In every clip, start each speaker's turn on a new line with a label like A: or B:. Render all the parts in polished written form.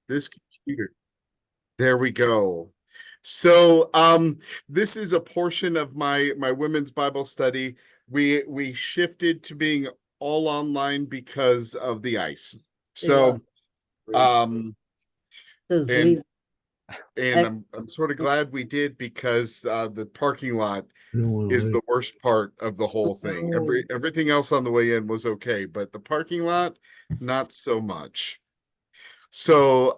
A: this computer. There we go. So this is a portion of my women's Bible study. We shifted to being all online because of the ice. So um
B: Says
A: and
B: leave.
A: and I'm sort of glad we did because the parking lot is the worst part of the whole thing. Everything else on the way in was okay, but the parking lot, not so much. So,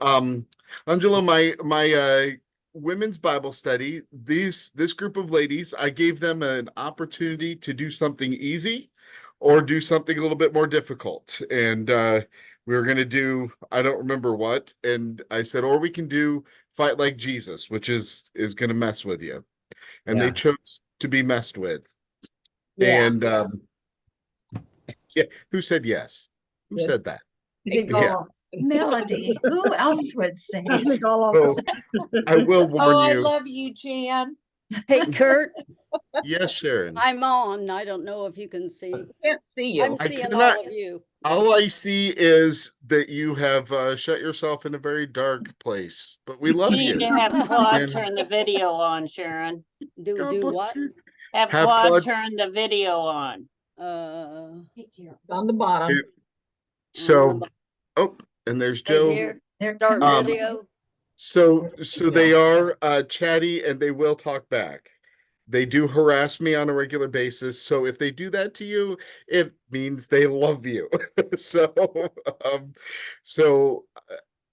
A: Angelo, my women's Bible study, this group of ladies, I gave them an opportunity to do something easy or do something a little bit more difficult. And we were gonna do, I don't remember what, and I said, or we can do fight like Jesus, which is gonna mess with you. And they chose to be messed with.
B: Yeah.
A: And yeah, who said yes? Who said that?
B: Yeah.
C: Melody, who else would say
B: I
C: it?
B: think all of us.
A: So I will warn
D: Oh, I
A: you.
D: love you, Jan.
B: Hey, Kurt,
A: Yes, Sharon.
B: I'm on. I don't know if you can see.
E: Can't see you.
B: I'm
A: I
B: seeing
A: cannot-
B: all of you.
A: All I see is that you have shut yourself in a very dark place, but we love
E: You need
A: you.
E: to have Claude
A: And-
E: turn the video on, Sharon.
B: Do
A: God bless
B: what?
A: you.
E: Have
A: Have
E: Claude
A: Claude-
E: turn the video on.
F: On the bottom.
A: So, oh, and there's
B: Right
A: Joe.
B: here.
C: They're
B: Start
A: Um,
B: video.
A: So they are chatty and they will talk back. They do harass me on a regular basis. So if they do that to you, it means they love you. So, um, so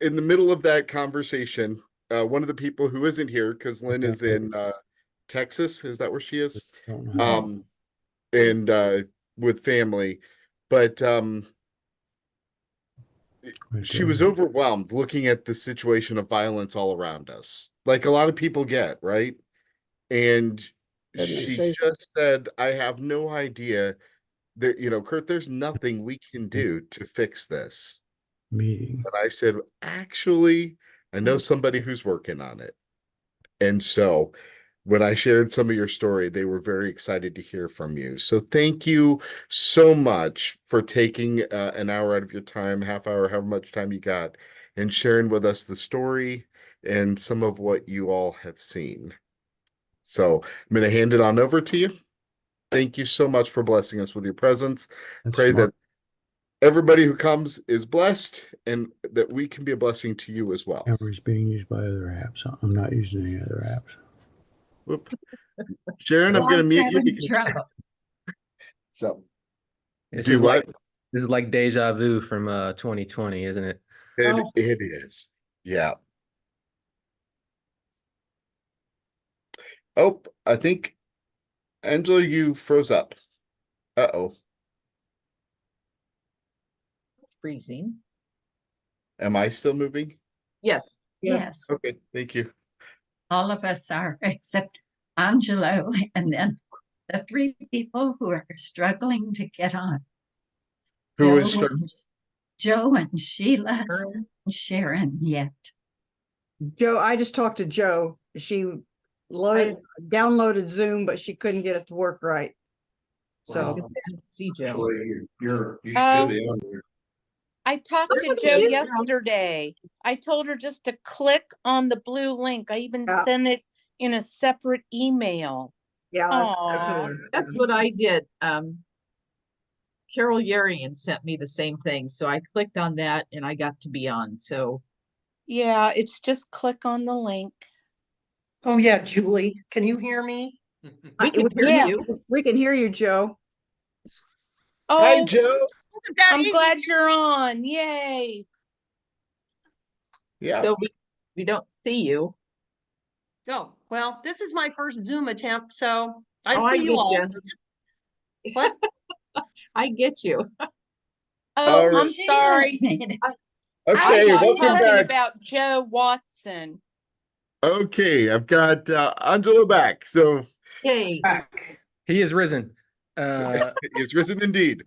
A: in the middle of that conversation, one of the people who isn't here, because Lynn is in Texas, is that where she is? And with family, but she was overwhelmed looking at the situation of violence all around us, like a lot of people get, right? And she just said, I have no idea that, Kurt, there's nothing we can do to fix this.
G: Meeting.
A: But I said, actually, I know somebody who's working on it. And so when I shared some of your story, they were very excited to hear from you. So thank you so much for taking an hour out of your time, half hour, however much time you got, and sharing with us the story and some of what you all have seen. So I'm going to hand it on over to you. Thank you so much for blessing us with your presence. Pray that everybody who comes is blessed and that we can be a blessing to you as well.
G: Camera's being used by other apps. I'm not using any other apps.
A: Whoop. Sharon, I'm going to mute you.
C: having trouble.
A: So,
H: This
A: do
H: is
A: what?
H: This is like deja vu from 2020, isn't it?
A: It is. Yeah. Oh, I think, Angelo, you froze up. Uh-oh.
F: Freezing.
A: Am I still moving?
F: Yes.
C: Yes,
A: Okay, thank you.
C: all of us are, except Angelo, and then the three people who are struggling to get on.
A: Who is
C: Joe
A: struggling?
C: and- Joe and Sheila and Sharon yet.
I: Joe, I just talked to Joe. She downloaded Zoom, but she couldn't get it to work right. So
F: See Joe.
D: You should be on there. I talked to Joe yesterday. I told her just to click on the blue link. I even sent it in a separate email.
I: yeah,
D: Aw.
F: That's what I did. Carol Yarian sent me the same thing. So I clicked on that and I got to be on. So
D: Yeah, it's just click on the link.
J: Oh, yeah, Julie, can you hear me?
F: we can hear
D: Yeah.
F: you.
I: we can hear you, Joe.
A: Hi,
D: Oh,
A: Joe.
D: I'm glad you're on. Yay.
A: Yeah.
F: So we don't see you.
J: Oh, well, this is my first Zoom attempt, so I
F: Oh, I
J: see you
F: get
J: all.
F: ya.
J: What?
F: I get you.
D: Oh,
A: All right.
D: I'm sorry. I
A: Okay,
D: was
A: welcome
D: talking
A: back.
D: about Joe Watson.
A: Okay, I've got Angelo back. So
F: Yay.
H: He is risen.
A: he's risen indeed.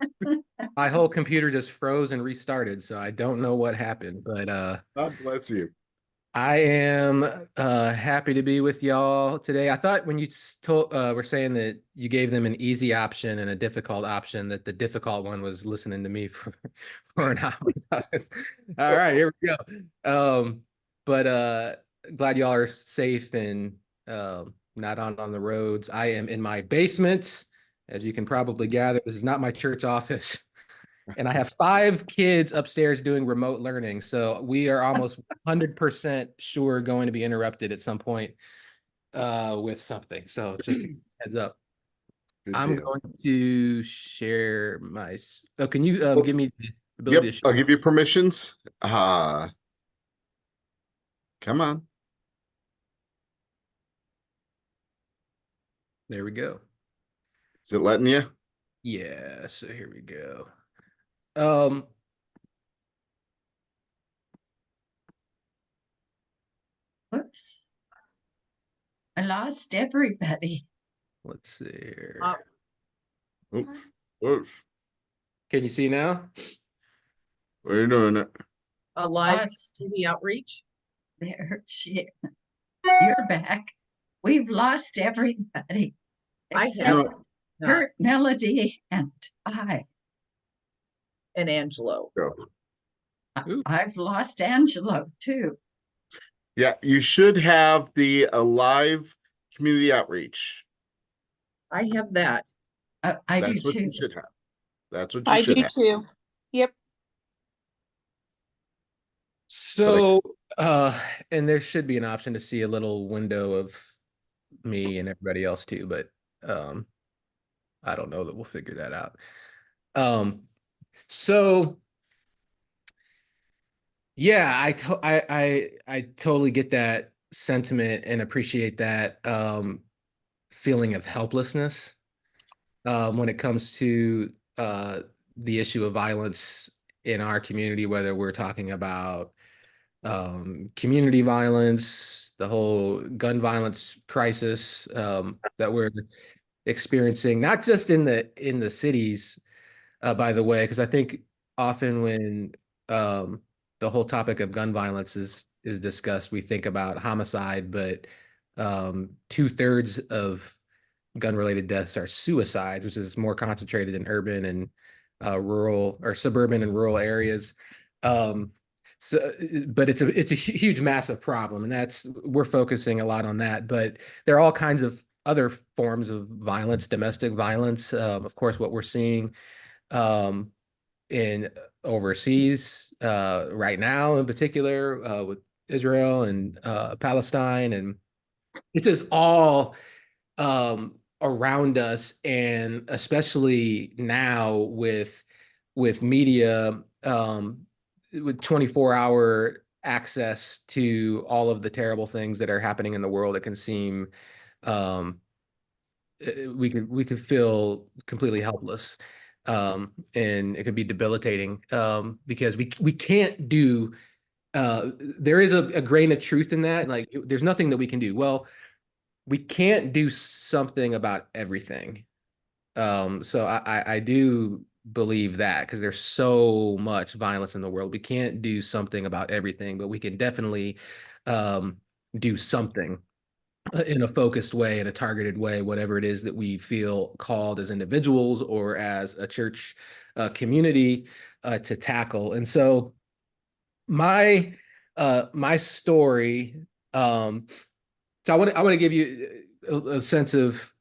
H: My whole computer just froze and restarted, so I don't know what happened. But
A: God bless you.
H: I am happy to be with y'all today. I thought when you told were saying that you gave them an easy option and a difficult option, that the difficult one was listening to me for for an hour. All right, here we go. But glad y'all are safe and not on the roads. I am in my basement, as you can probably gather. This is not my church office. And I have 5 kids upstairs doing remote learning. So we are almost 100% sure going to be interrupted at some point with something. So just a heads up.
A: Good
H: I'm
A: deal.
H: going to share my. Oh, can you
A: Oh,
H: give me the
A: Yep,
H: ability to share?
A: I'll give you permissions. Come on.
H: There we go.
A: Is it letting you?
H: Yeah. So here we go.
C: Whoops. I lost everybody.
H: Let's see here.
A: Oops. Oops.
H: Can you see now?
A: We're doing it.
F: A live
C: Lost.
F: TV outreach.
C: There she. You're back. We've lost everybody
F: I
C: except
F: have
A: No,
C: Kurt, Melody, and I.
F: and Angelo.
A: go.
H: Ooh.
C: I've lost Angelo too.
A: Yeah, you should have the live community outreach.
F: I have that.
C: I do
A: That's what
C: too.
A: you should have. That's what you
D: I
A: should
D: do
A: have.
D: too. Yep.
H: So, and there should be an option to see a little window of me and everybody else too, but I don't know that we'll figure that out. So yeah, I totally get that sentiment and appreciate that feeling of helplessness when it comes to the issue of violence in our community, whether we're talking about community violence, the whole gun violence crisis that we're experiencing, not just in the cities, by the way, because I think often when the whole topic of gun violence is discussed, we think about homicide, but 2/3 of gun-related deaths are suicides, which is more concentrated in urban and rural or suburban and rural areas. So, but it's a huge, massive problem, and we're focusing a lot on that. But there are all kinds of other forms of violence, domestic violence. Of course, what we're seeing in overseas right now, in particular, with Israel and Palestine, and it's just all around us, and especially now with media, with 24-hour access to all of the terrible things that are happening in the world. It can seem we could feel completely helpless, and it could be debilitating because we can't do. There is a grain of truth in that. Like, there's nothing that we can do. Well, we can't do something about everything. So I do believe that, because there's so much violence in the world. We can't do something about everything, but we can definitely do something in a focused way, in a targeted way, whatever it is that we feel called as individuals or as a church community to tackle. And so my story, so I want to give you a sense of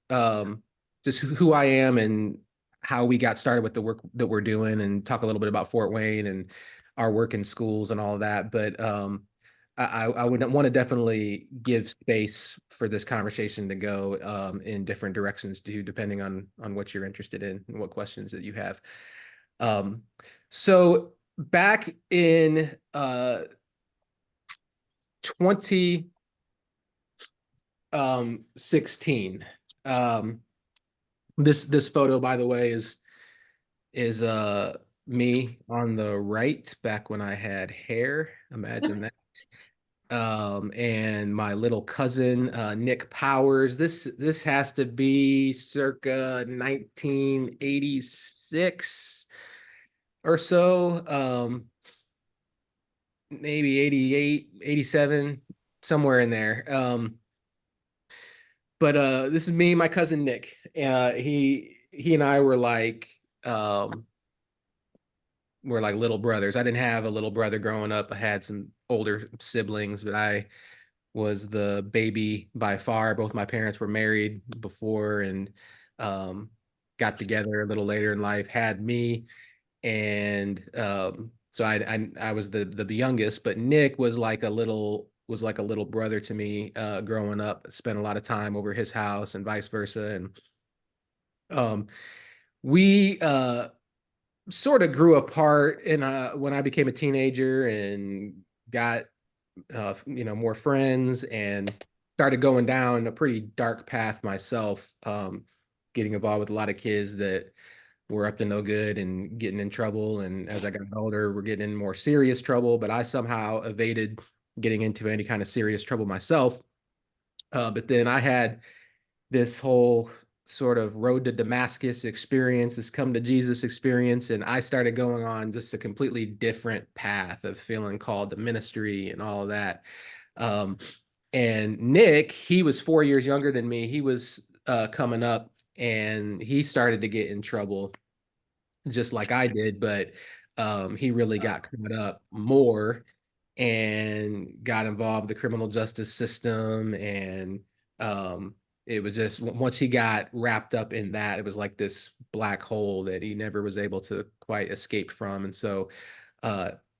H: just who I am and how we got started with the work that we're doing, and talk a little bit about Fort Wayne and our work in schools and all of that. But I would want to definitely give space for this conversation to go in different directions too, depending on what you're interested in and what questions that you have. So back in 2016, this photo, by the way, is me on the right, back when I had hair. Imagine that. And my little cousin Nick Powers. This has to be circa 1986 or so. maybe 88, 87, somewhere in there. But this is me, my cousin Nick. He and I were like little brothers. I didn't have a little brother growing up. I had some older siblings, but I was the baby by far. Both my parents were married before and um, got together a little later in life, had me. And so I was the youngest, but Nick was like a little brother to me growing up. Spent a lot of time over his house and vice versa. And we sort of grew apart and when I became a teenager and got more friends and started going down a pretty dark path myself, getting involved with a lot of kids that were up to no good and getting in trouble. And as I got older, we're getting in more serious trouble, but I somehow evaded getting into any kind of serious trouble myself. But then I had this whole sort of road to Damascus experience, this come to Jesus experience. And I started going on just a completely different path of feeling called to ministry and all of that. And Nick, he was 4 years younger than me. He was coming up and he started to get in trouble just like I did, but he really got caught up more and got involved in the criminal justice system. And it was just once he got wrapped up in that, it was like this black hole that he never was able to quite escape from. And so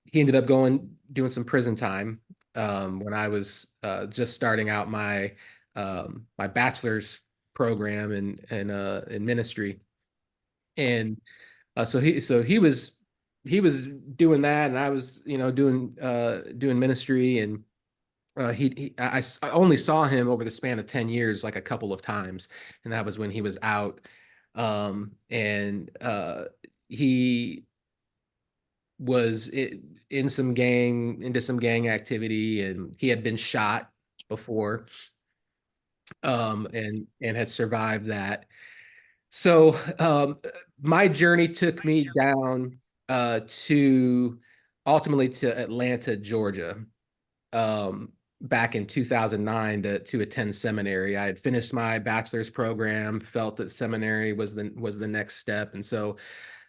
H: he ended up doing some prison time when I was just starting out my bachelor's program in ministry. And he was doing that, and I was doing ministry. And I only saw him over the span of 10 years like a couple of times, and that was when he was out. And he was into some gang activity, and he had been shot before, and had survived that. So my journey took me down to ultimately to Atlanta, Georgia, back in 2009 to attend seminary. I had finished my bachelor's program, felt that seminary was the next step, and so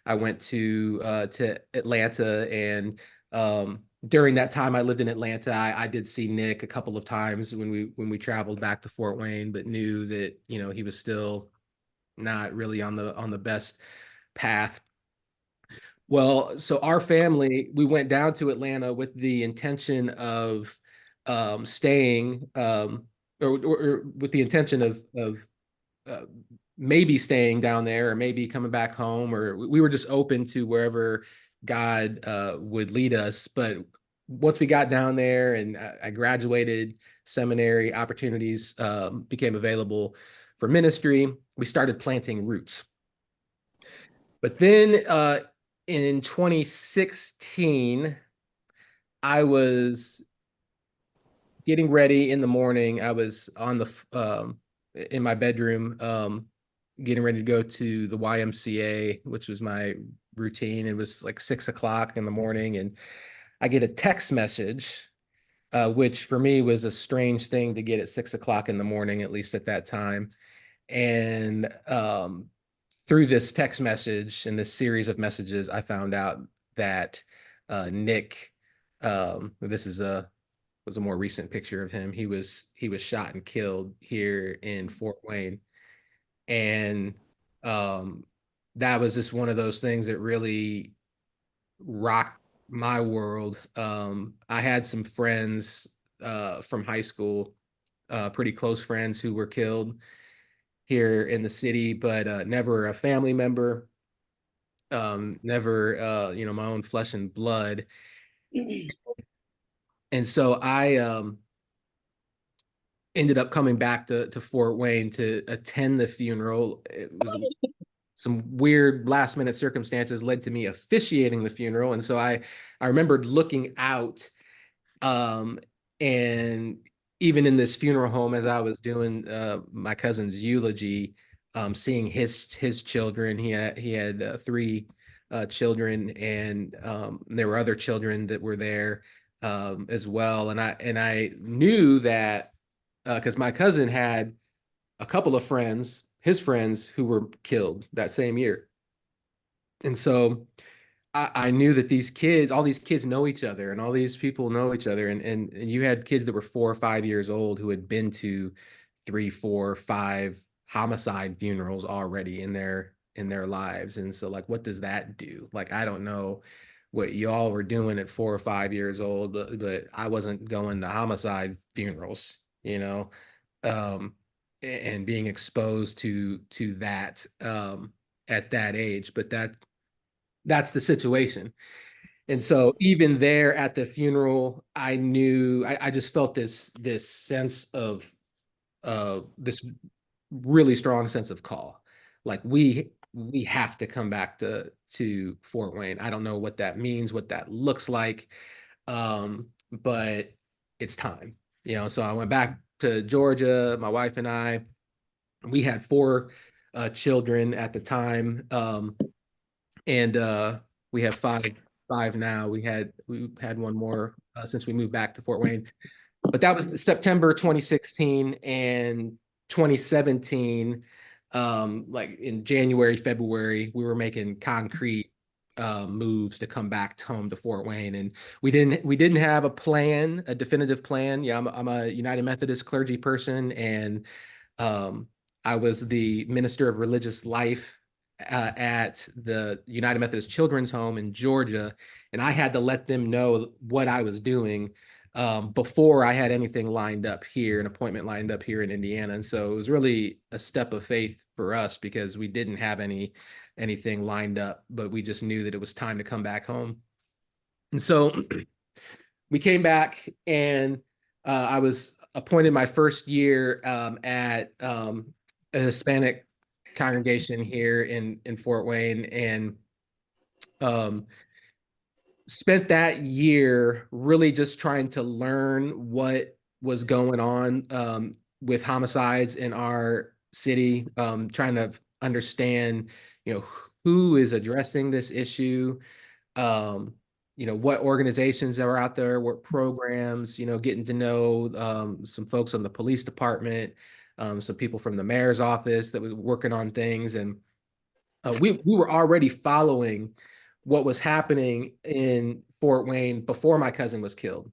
H: I went to Atlanta. And during that time I lived in Atlanta, I did see Nick a couple of times when we traveled back to Fort Wayne, but knew that he was still not really on the best path. Well, so our family, we went down to Atlanta with the intention of staying, or with the intention of uh, maybe staying down there or maybe coming back home, or we were just open to wherever God would lead us. But once we got down there and I graduated seminary, opportunities became available for ministry. We started planting roots. But then in 2016, I was getting ready in the morning. I was in my bedroom, getting ready to go to the YMCA, which was my routine. It was like 6 o'clock in the morning, and I get a text message, which for me was a strange thing to get at 6 o'clock in the morning, at least at that time. And through this text message and this series of messages, I found out that Nick, this was a more recent picture of him. He was shot and killed here in Fort Wayne. And that was just one of those things that really rocked my world. I had some friends from high school, pretty close friends, who were killed here in the city, but never a family member, never my own flesh and blood. And so I ended up coming back to Fort Wayne to attend the funeral. It was some weird last minute circumstances led to me officiating the funeral. And so I remembered looking out, and even in this funeral home, as I was doing my cousin's eulogy, seeing his children. He had three children, and there were other children that were there. as well. And I knew that because my cousin had a couple of friends, his friends, who were killed that same year. And so I knew that these kids, all these kids know each other, and all these people know each other. And you had kids that were 4 or 5 years old who had been to 3, 4, 5 homicide funerals already in their lives. And so like, what does that do? Like, I don't know what y'all were doing at 4 or 5 years old, but I wasn't going to homicide funerals, you know, and being exposed to that at that age. But that's the situation. And so even there at the funeral, I knew I just felt this sense of this really strong sense of call. Like we have to come back to Fort Wayne. I don't know what that means, what that looks like, but it's time. You know, so I went back to Georgia. My wife and I, we had 4 children at the time. And we have five now. We had one more since we moved back to Fort Wayne, but that was September 2016 and 2017. Like in January, February, we were making concrete moves to come back home to Fort Wayne, and we didn't have a plan, a definitive plan. Yeah, I'm a United Methodist clergy person, and um, I was the minister of religious life at the United Methodist Children's Home in Georgia, and I had to let them know what I was doing before I had anything lined up here, an appointment lined up here in Indiana. And so it was really a step of faith for us because we didn't have anything lined up, but we just knew that it was time to come back home. And so we came back, and I was appointed my first year at a Hispanic congregation here in Fort Wayne, and spent that year really just trying to learn what was going on with homicides in our city, trying to understand, you know, who is addressing this issue, you know, what organizations are out there, what programs, you know, getting to know some folks on the police department, some people from the mayor's office that was working on things. And we were already following what was happening in Fort Wayne before my cousin was killed.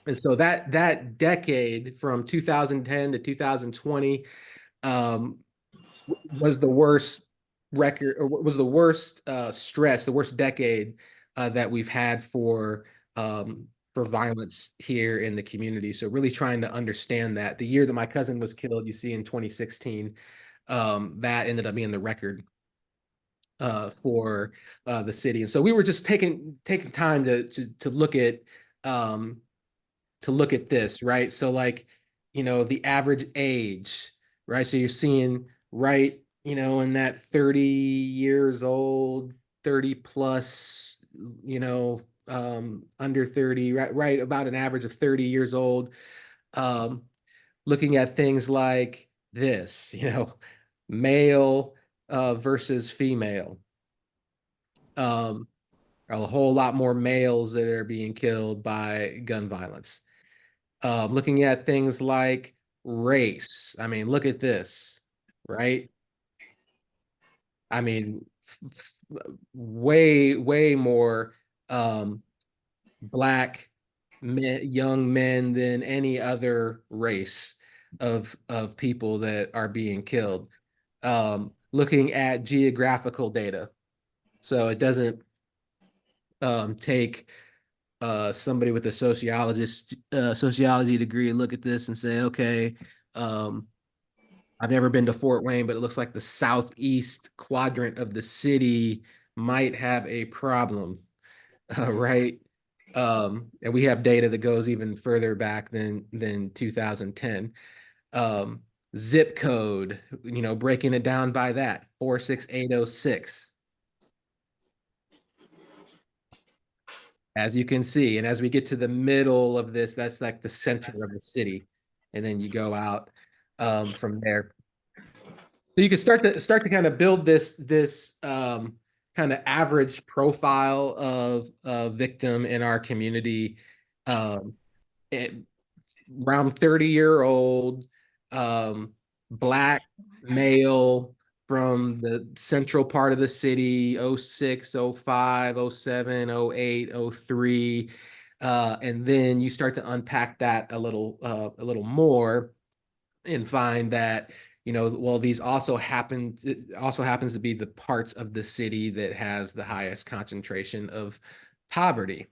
H: And so that decade from 2010 to 2020 was the worst record, or was the worst stretch, the worst decade that we've had for violence here in the community. So really trying to understand that. The year that my cousin was killed, you see in 2016, that ended up being the record for the city. And so we were just taking time to look at this, right? So like, you know, the average age, right? So you're seeing right, you know, in that 30 years old, 30 plus, you know, under 30, right about an average of 30 years old, looking at things like this, you know, male versus female. A whole lot more males that are being killed by gun violence. Looking at things like race. I mean, look at this, right? I mean, way more Black men, young men than any other race of people that are being killed. Looking at geographical data. So it doesn't take somebody with a sociology degree and look at this and say, okay, I've never been to Fort Wayne, but it looks like the southeast quadrant of the city might have a problem, right? And we have data that goes even further back than 2010. Zip code, you know, breaking it down by that, 46806. As you can see, and as we get to the middle of this, that's like the center of the city, and then you go out from there. So you can start to kind of build this kind of average profile of a victim in our community, Um, it, around 30-year-old, black male from the central part of the city, 06, 05, 07, 08, 03. And then you start to unpack that a little more and find that, well, these also happen, it also happens to be the parts of the city that has the highest concentration of poverty.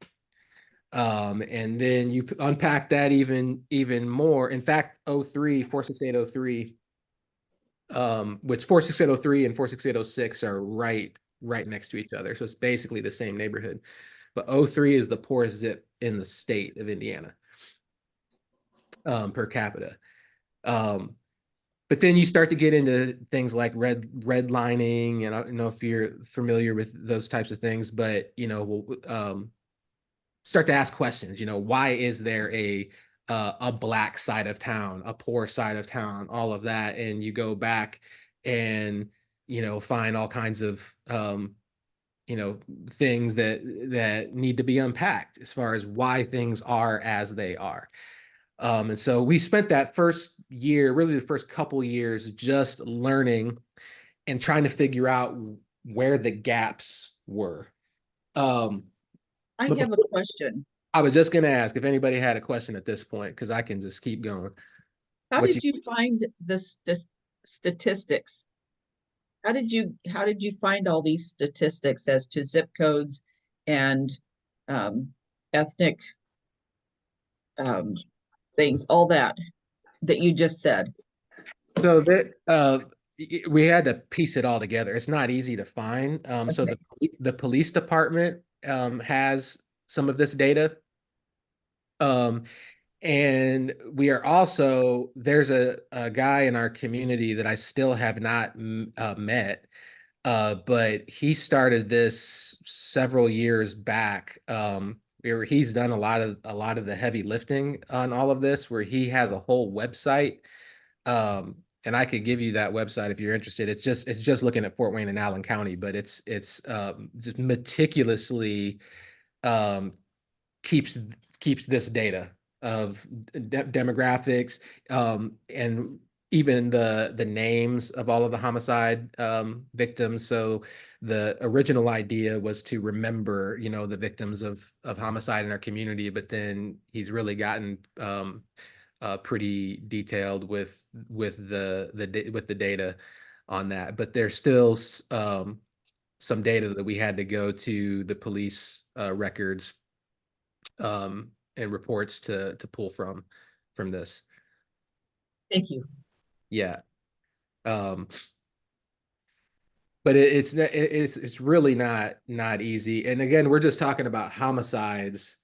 H: And then you unpack that even more. In fact, 03, 46803, which 46803 and 46806 are right next to each other. So it's basically the same neighborhood. But 03 is the poorest zip in the state of Indiana, per capita. But then you start to get into things like redlining, and I don't know if you're familiar with those types of things, but start to ask questions. Why is there a black side of town, a poor side of town, all of that, and you go back and find all kinds of things that need to be unpacked as far as why things are as they are. And so we spent that first year, really the first couple years, just learning and trying to figure out where the gaps were.
F: I
H: But
F: have a question.
H: I was just going to ask if anybody had a question at this point, because I can just keep going.
F: How
H: What
F: did you find the statistics? How did you find all these statistics as to zip codes and ethnic things, all that you just said?
H: So that we had to piece it all together. It's not easy to find. So the police department has some of this data. And we are also, there's a guy in our community that I still have not met, but he started this several years back. Where he's done a lot of the heavy lifting on all of this, where he has a whole website. And I could give you that website if you're interested. It's just looking at Fort Wayne and Allen County, but it's just meticulously keeps this data of demographics, and even the names of all of the homicide victims. So the original idea was to remember, the victims of homicide in our community, but then he's really gotten pretty detailed with the data on that. But there's still some data that we had to go to the police records and reports to pull from this.
F: Thank you.
H: Yeah. But it's really not easy. And again, we're just talking about homicides.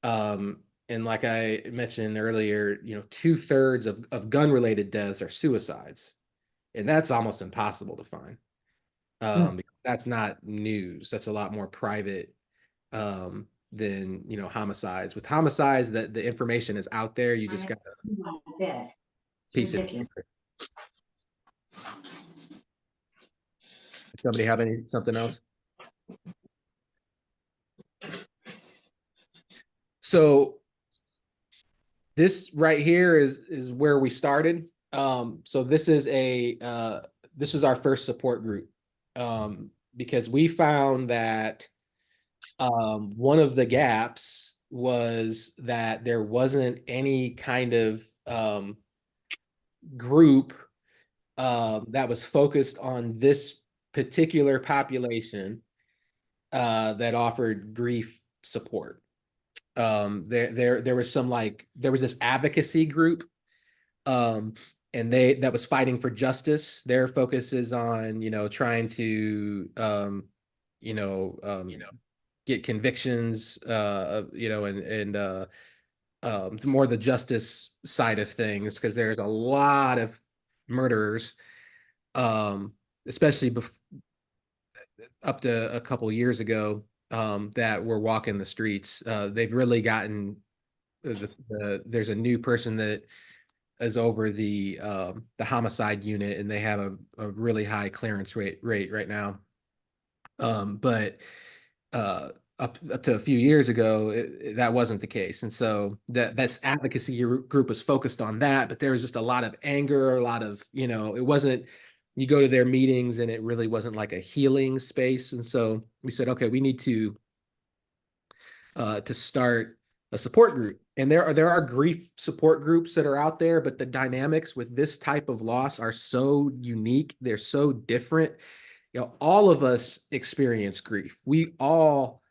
H: And like I mentioned earlier, 2/3 of gun-related deaths are suicides. And that's almost impossible to find. Because that's not news. That's a lot more private than homicides. With homicides, that the information is out there. You just got to piece it together. Somebody have something else? So this right here is where we started. So this is our first support group, because we found that one of the gaps was that there wasn't any kind of group that was focused on this particular population that offered grief support. There was there was this advocacy group, and that was fighting for justice. Their focus is on trying to get convictions, and it's more the justice side of things, because there's a lot of murderers, especially up to a couple years ago, that were walking the streets. They've really gotten there's a new person that is over the homicide unit, and they have a really high clearance rate right now. But up to a few years ago, that wasn't the case. And so that's advocacy group was focused on that, but there was just a lot of anger, a lot of, it wasn't, you go to their meetings and it really wasn't like a healing space. And so we said, okay, we need to start a support group. And there are grief support groups that are out there, but the dynamics with this type of loss are so unique. They're so different. All of us experience grief. We all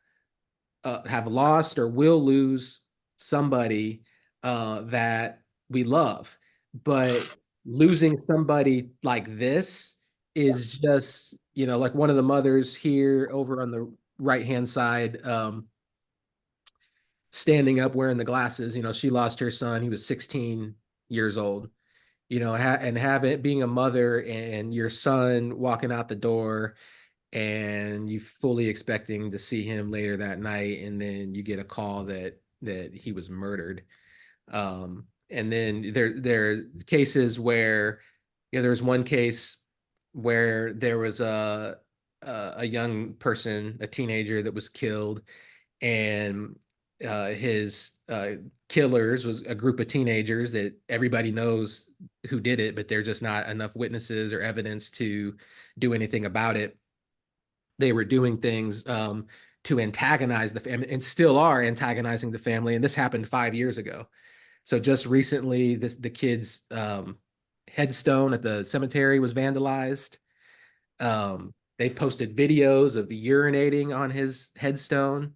H: have lost or will lose somebody that we love. But losing somebody like this is just, like one of the mothers here over on the right-hand side, standing up wearing the glasses, she lost her son. He was 16 years old, and have it being a mother and your son walking out the door and you fully expecting to see him later that night, and then you get a call that he was murdered. And then there are cases where, there's one case where there was a young person, a teenager that was killed, and his killers was a group of teenagers that everybody knows who did it, but there's just not enough witnesses or evidence to do anything about it. They were doing things to antagonize the family and still are antagonizing the family. And this happened 5 years ago. So just recently, the kid's headstone at the cemetery was vandalized. They've posted videos of urinating on his headstone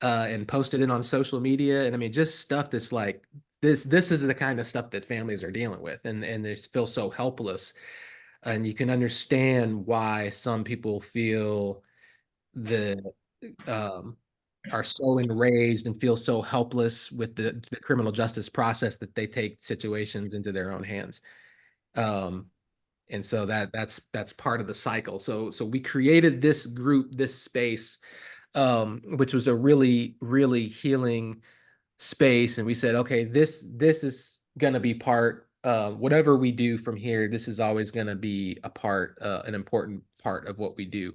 H: and posted it on social media. And I mean, just stuff that's like, this is the kind of stuff that families are dealing with, and they feel so helpless. And you can understand why some people feel are so enraged and feel so helpless with the criminal justice process that they take situations into their own hands. And so that's part of the cycle. So we created this group, this space, which was a really, really healing space. And we said, okay, this is going to be part, whatever we do from here, this is always going to be a part, an important part of what we do.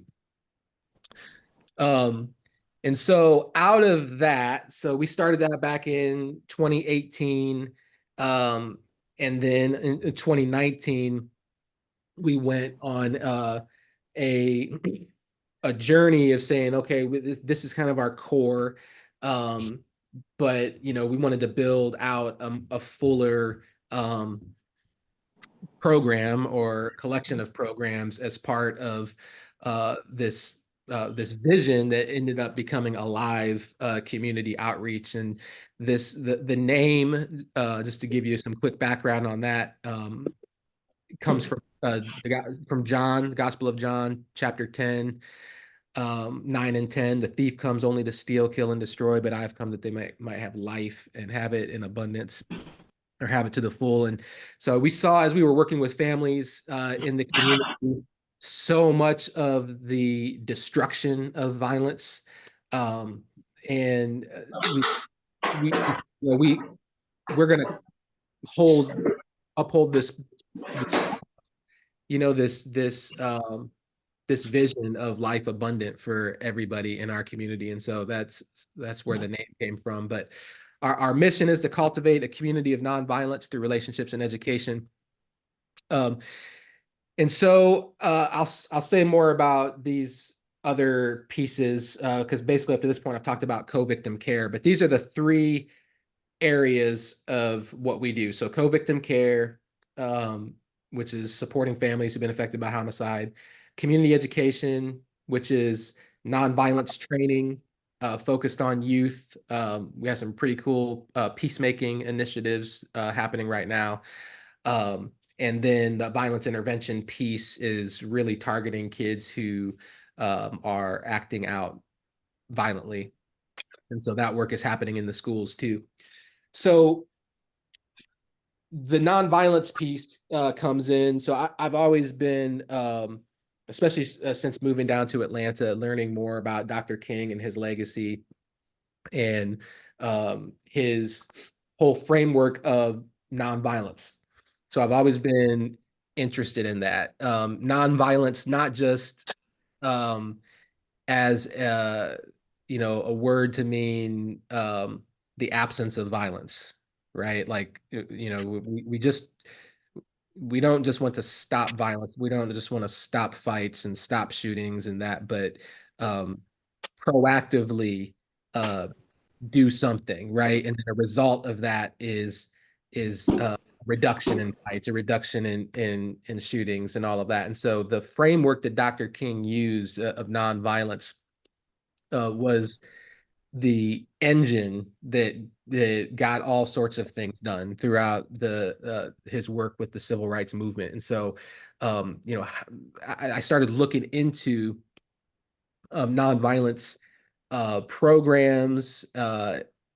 H: And so out of that, so we started that back in 2018. And then in 2019, we went on a journey of saying, okay, this is kind of our core. But we wanted to build out a fuller program or collection of programs as part of this vision that ended up becoming a live community outreach. And the name, just to give you some quick background on that, comes from from John, the Gospel of John, chapter 10, 9 and 10. The thief comes only to steal, kill, and destroy, but I've come that they might have life and have it in abundance, or have it to the full. And so we saw, as we were working with families in the community, so much of the destruction of violence, and we're going to uphold this this vision of life abundant for everybody in our community. And so that's where the name came from. But our mission is to cultivate a community of nonviolence through relationships and education. And so I'll say more about these other pieces because basically up to this point I've talked about co-victim care, but these are the three areas of what we do. So co-victim care, which is supporting families who've been affected by homicide; community education, which is nonviolence training focused on youth. We have some pretty cool peacemaking initiatives happening right now. And then the violence intervention piece is really targeting kids who are acting out violently. And so that work is happening in the schools too. So the nonviolence piece comes in. So I've always been, especially since moving down to Atlanta, learning more about Dr. King and his legacy and his whole framework of nonviolence. So I've always been interested in that. Nonviolence, not just as a word to mean the absence of violence, right? Like, we don't just want to stop violence. We don't just want to stop fights and stop shootings and that, but proactively do something, right? And the result of that is reduction in fights, a reduction in shootings and all of that. And so the framework that Dr. King used of nonviolence was the engine that got all sorts of things done throughout his work with the civil rights movement. And so, I started looking into nonviolence programs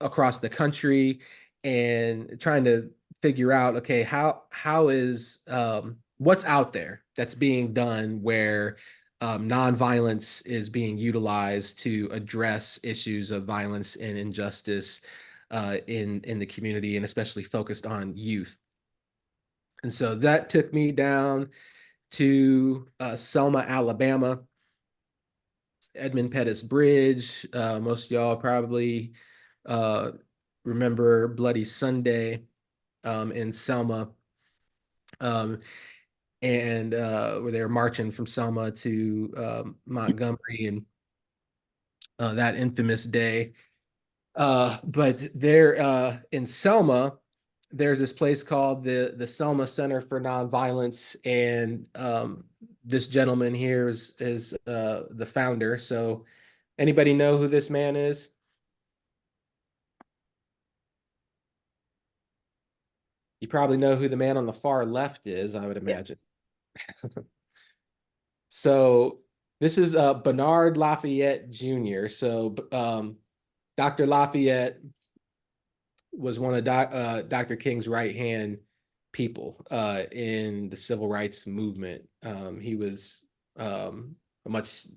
H: across the country and trying to figure out, okay, how is what's out there that's being done where nonviolence is being utilized to address issues of violence and injustice in the community, and especially focused on youth. And so that took me down to Selma, Alabama. Edmund Pettus Bridge. Most of y'all probably remember Bloody Sunday in Selma. And where they were marching from Selma to Montgomery, and that infamous day. But there in Selma, there's this place called the Selma Center for Nonviolence, and this gentleman here is the founder. So, anybody know who this man is? You probably know who the man on the far left is, I would imagine.
F: Yes.
H: So this is Bernard Lafayette Jr. So Dr. Lafayette was one of Dr. King's right-hand people in the civil rights movement. He was a much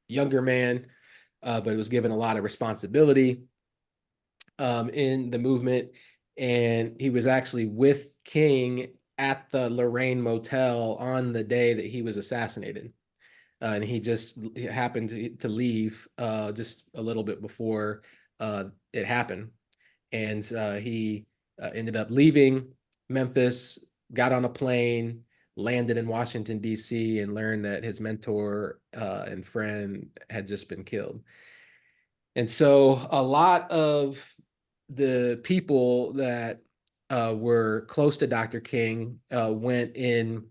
H: younger man, but was given a lot of responsibility in the movement. And he was actually with King at the Lorraine Motel on the day that he was assassinated. And he just happened to leave just a little bit before it happened. And he ended up leaving Memphis, got on a plane, landed in Washington, D.C., and learned that his mentor and friend had just been killed. And so a lot of the people that were close to Dr. King went in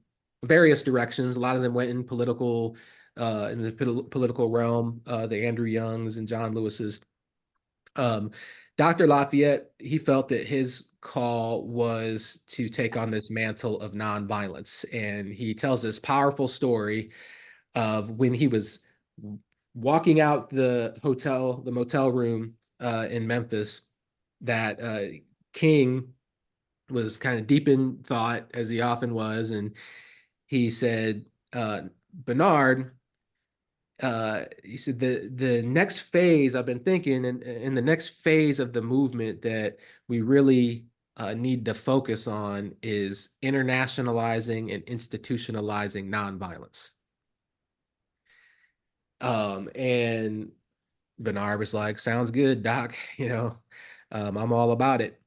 H: various directions. A lot of them went in political realm, the Andrew Youngs and John Lewis's. Dr. Lafayette, he felt that his call was to take on this mantle of nonviolence. And he tells this powerful story of when he was walking out the motel room in Memphis, that King was kind of deep in thought, as he often was. And he said, Bernard, he said, the next phase I've been thinking, and in the next phase of the movement that we really need to focus on is internationalizing and institutionalizing nonviolence. And Bernard was like, sounds good, Doc. I'm all about it.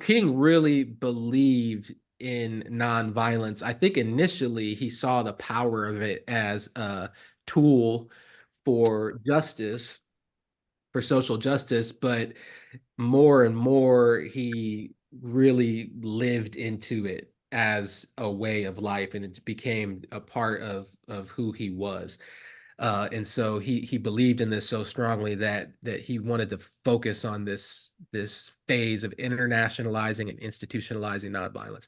H: King really believed in nonviolence. I think initially he saw the power of it as a tool for justice, for social justice, but more and more he really lived into it as a way of life, and it became a part of who he was. And so he believed in this so strongly that he wanted to focus on this phase of internationalizing and institutionalizing nonviolence.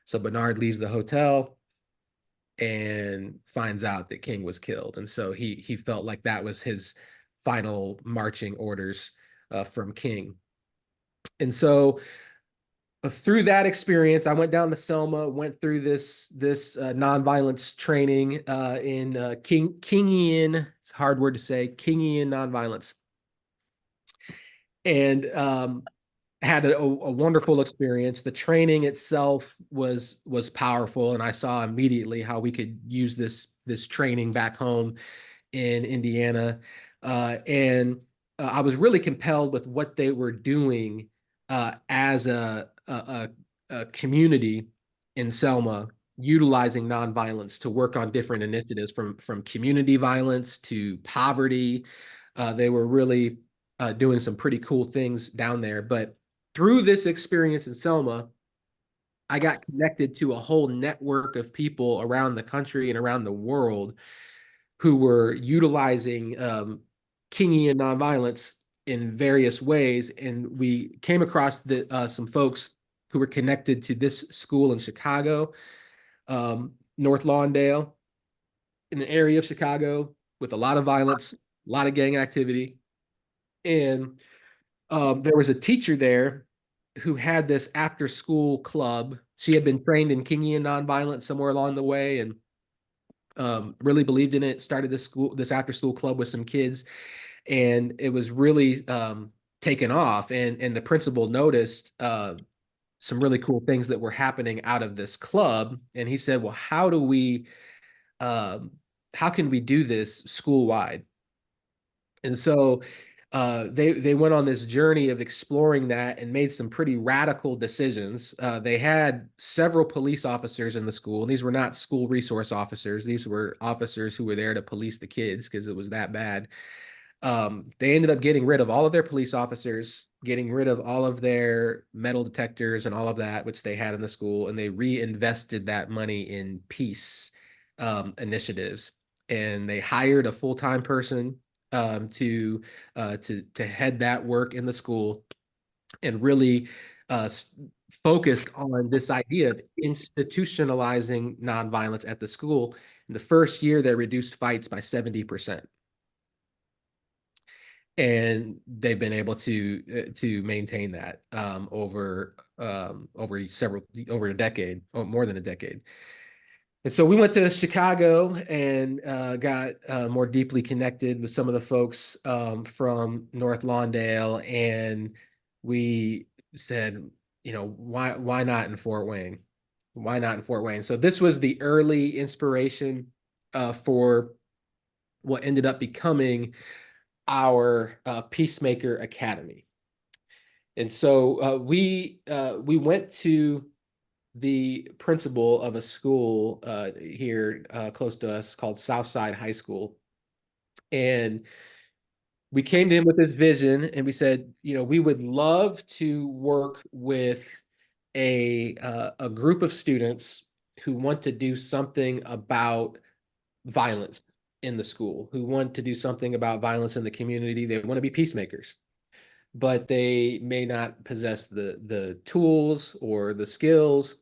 H: So Bernard leaves the hotel and finds out that King was killed, and so he felt like that was his final marching orders from King. And so through that experience, I went down to Selma, went through this nonviolence training in Kingian. It's a hard word to say, Kingian nonviolence, and had a wonderful experience. The training itself was powerful, and I saw immediately how we could use this training back home in Indiana. And I was really compelled with what they were doing as a community in Selma, utilizing nonviolence to work on different initiatives from community violence to poverty. They were really doing some pretty cool things down there. But through this experience in Selma, I got connected to a whole network of people around the country and around the world who were utilizing Kingian nonviolence in various ways. And we came across some folks who were connected to this school in Chicago, North Lawndale, in an area of Chicago with a lot of violence, a lot of gang activity. And there was a teacher there who had this after school club. She had been trained in Kingian nonviolence somewhere along the way and really believed in it, started this after school club with some kids, and it was really taken off. And the principal noticed some really cool things that were happening out of this club. And he said, well, how can we do this school wide? And so they went on this journey of exploring that and made some pretty radical decisions. They had several police officers in the school, and these were not school resource officers. These were officers who were there to police the kids because it was that bad. They ended up getting rid of all of their police officers, getting rid of all of their metal detectors and all of that, which they had in the school, and they reinvested that money in peace initiatives. And they hired a full-time person to head that work in the school, and really focused on this idea of institutionalizing nonviolence at the school. In the first year, they reduced fights by 70%. And they've been able to maintain that over a decade, or more than a decade. And so we went to Chicago and got more deeply connected with some of the folks from North Lawndale, and we said, why not in Fort Wayne? Why not in Fort Wayne? So this was the early inspiration for what ended up becoming our Peacemaker Academy. And so we went to the principal of a school here close to us called Southside High School. And we came to him with this vision, and we said, we would love to work with a group of students who want to do something about violence in the school, who want to do something about violence in the community. They want to be peacemakers, but they may not possess the tools or the skills.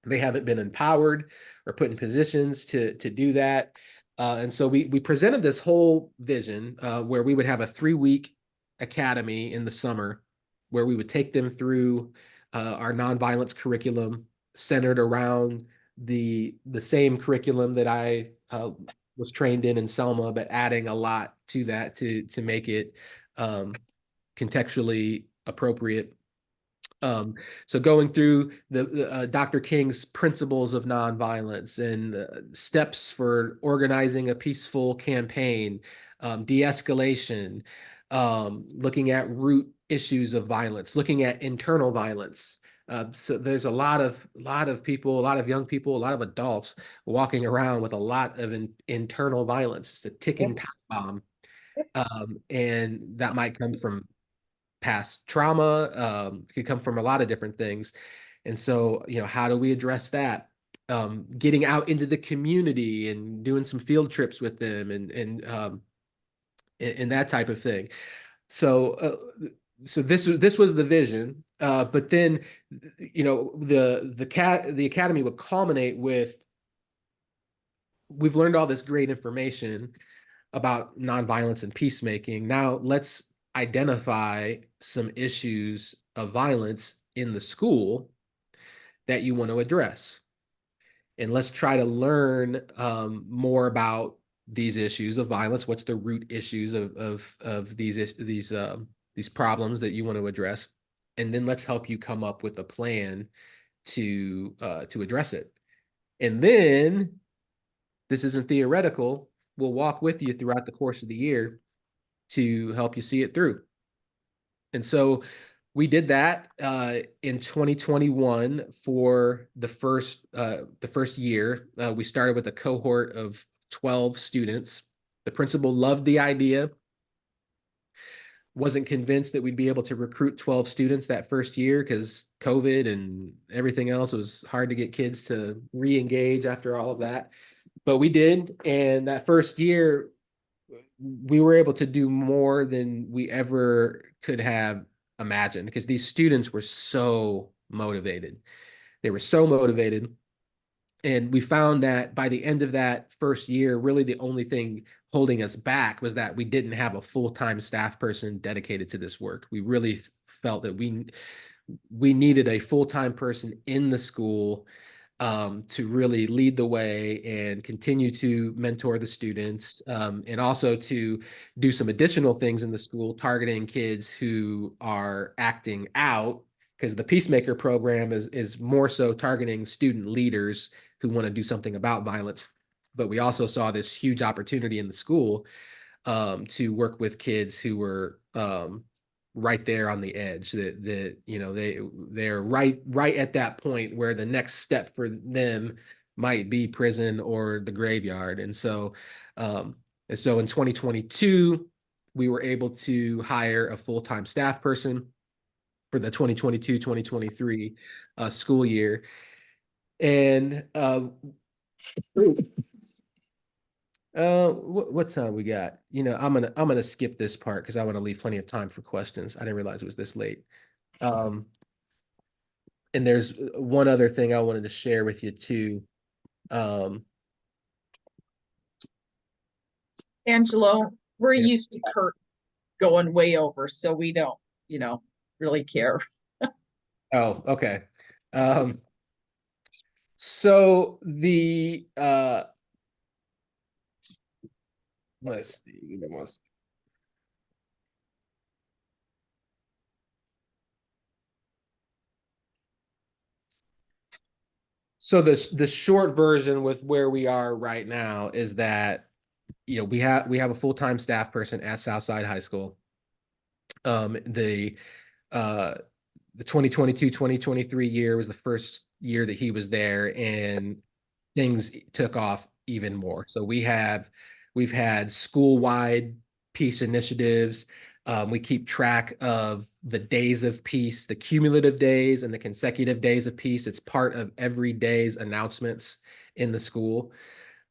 H: They haven't been empowered or put in positions to do that. And so we presented this whole vision where we would have a 3-week academy in the summer where we would take them through our nonviolence curriculum centered around the same curriculum that I was trained in Selma, but adding a lot to that to make it contextually appropriate. So going through the Dr. King's principles of nonviolence and steps for organizing a peaceful campaign, de-escalation, looking at root issues of violence, looking at internal violence. So there's a lot of people, a lot of young people, a lot of adults walking around with a lot of internal violence. It's a ticking time bomb. And that might come from past trauma, could come from a lot of different things. And so, how do we address that? Getting out into the community and doing some field trips with them and that type of thing. So this was the vision, but then the academy would culminate with, we've learned all this great information about nonviolence and peacemaking. Now let's identify some issues of violence in the school that you want to address. And let's try to learn more about these issues of violence. What's the root issues of these problems that you want to address? And then let's help you come up with a plan to address it. And then, this isn't theoretical, we'll walk with you throughout the course of the year to help you see it through. And so we did that in 2021 for the first year. We started with a cohort of 12 students. The principal loved the idea. Wasn't convinced that we'd be able to recruit 12 students that first year because COVID and everything else was hard to get kids to re-engage after all of that. But we did. And that first year, we were able to do more than we ever could have imagined because these students were so motivated. They were so motivated. And we found that by the end of that first year, really the only thing holding us back was that we didn't have a full-time staff person dedicated to this work. We really felt that we needed a full-time person in the school to really lead the way and continue to mentor the students, and also to do some additional things in the school, targeting kids who are acting out, because the Peacemaker program is more so targeting student leaders who want to do something about violence. But we also saw this huge opportunity in the school to work with kids who were right there on the edge, that you know, they're right at that point where the next step for them might be prison or the graveyard. And so in 2022 we were able to hire a full-time staff person for the 2022-2023 school year. And what time we got? You know, I'm gonna skip this part because I want to leave plenty of time for questions. I didn't realize it was this late. And there's one other thing I wanted to share with you too.
F: Angelo, we're used to Kurt going way over, so we don't, really care.
H: Oh, okay. So the let's see. So the short version with where we are right now is that, you know, we have a full-time staff person at Southside High School. The 2022-2023 year was the first year that he was there, and things took off even more. So we've had school-wide peace initiatives. We keep track of the days of peace, the cumulative days and the consecutive days of peace. It's part of every day's announcements in the school.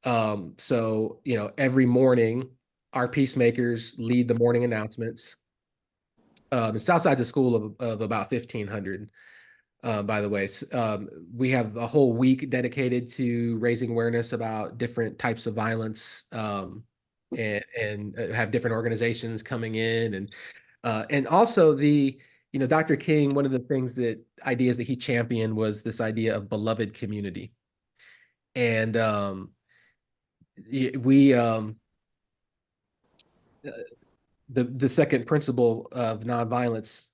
H: So, you know, every morning, our peacemakers lead the morning announcements. Southside's a school of about 1,500, by the way. We have a whole week dedicated to raising awareness about different types of violence, and have different organizations coming in, and also Dr. King, one of the ideas that he championed was this idea of beloved community. And the second principle of nonviolence,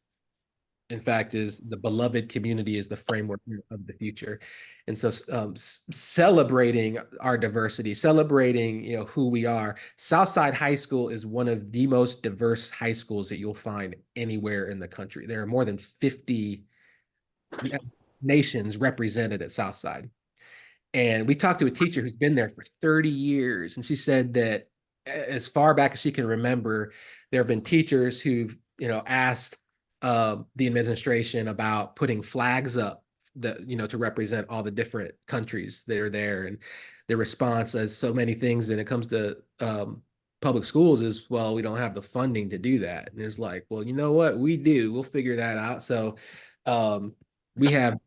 H: in fact, is the beloved community is the framework of the future. And so celebrating our diversity, celebrating, you know, who we are. Southside High School is one of the most diverse high schools that you'll find anywhere in the country. There are more than 50 nations represented at Southside. And we talked to a teacher who's been there for 30 years, and she said that as far back as she can remember, there have been teachers who've, you know, asked the administration about putting flags up that, you know, to represent all the different countries that are there. And the response, as so many things when it comes to public schools, is, well, we don't have the funding to do that. And it's like, well, you know what? We do. We'll figure that out. So we have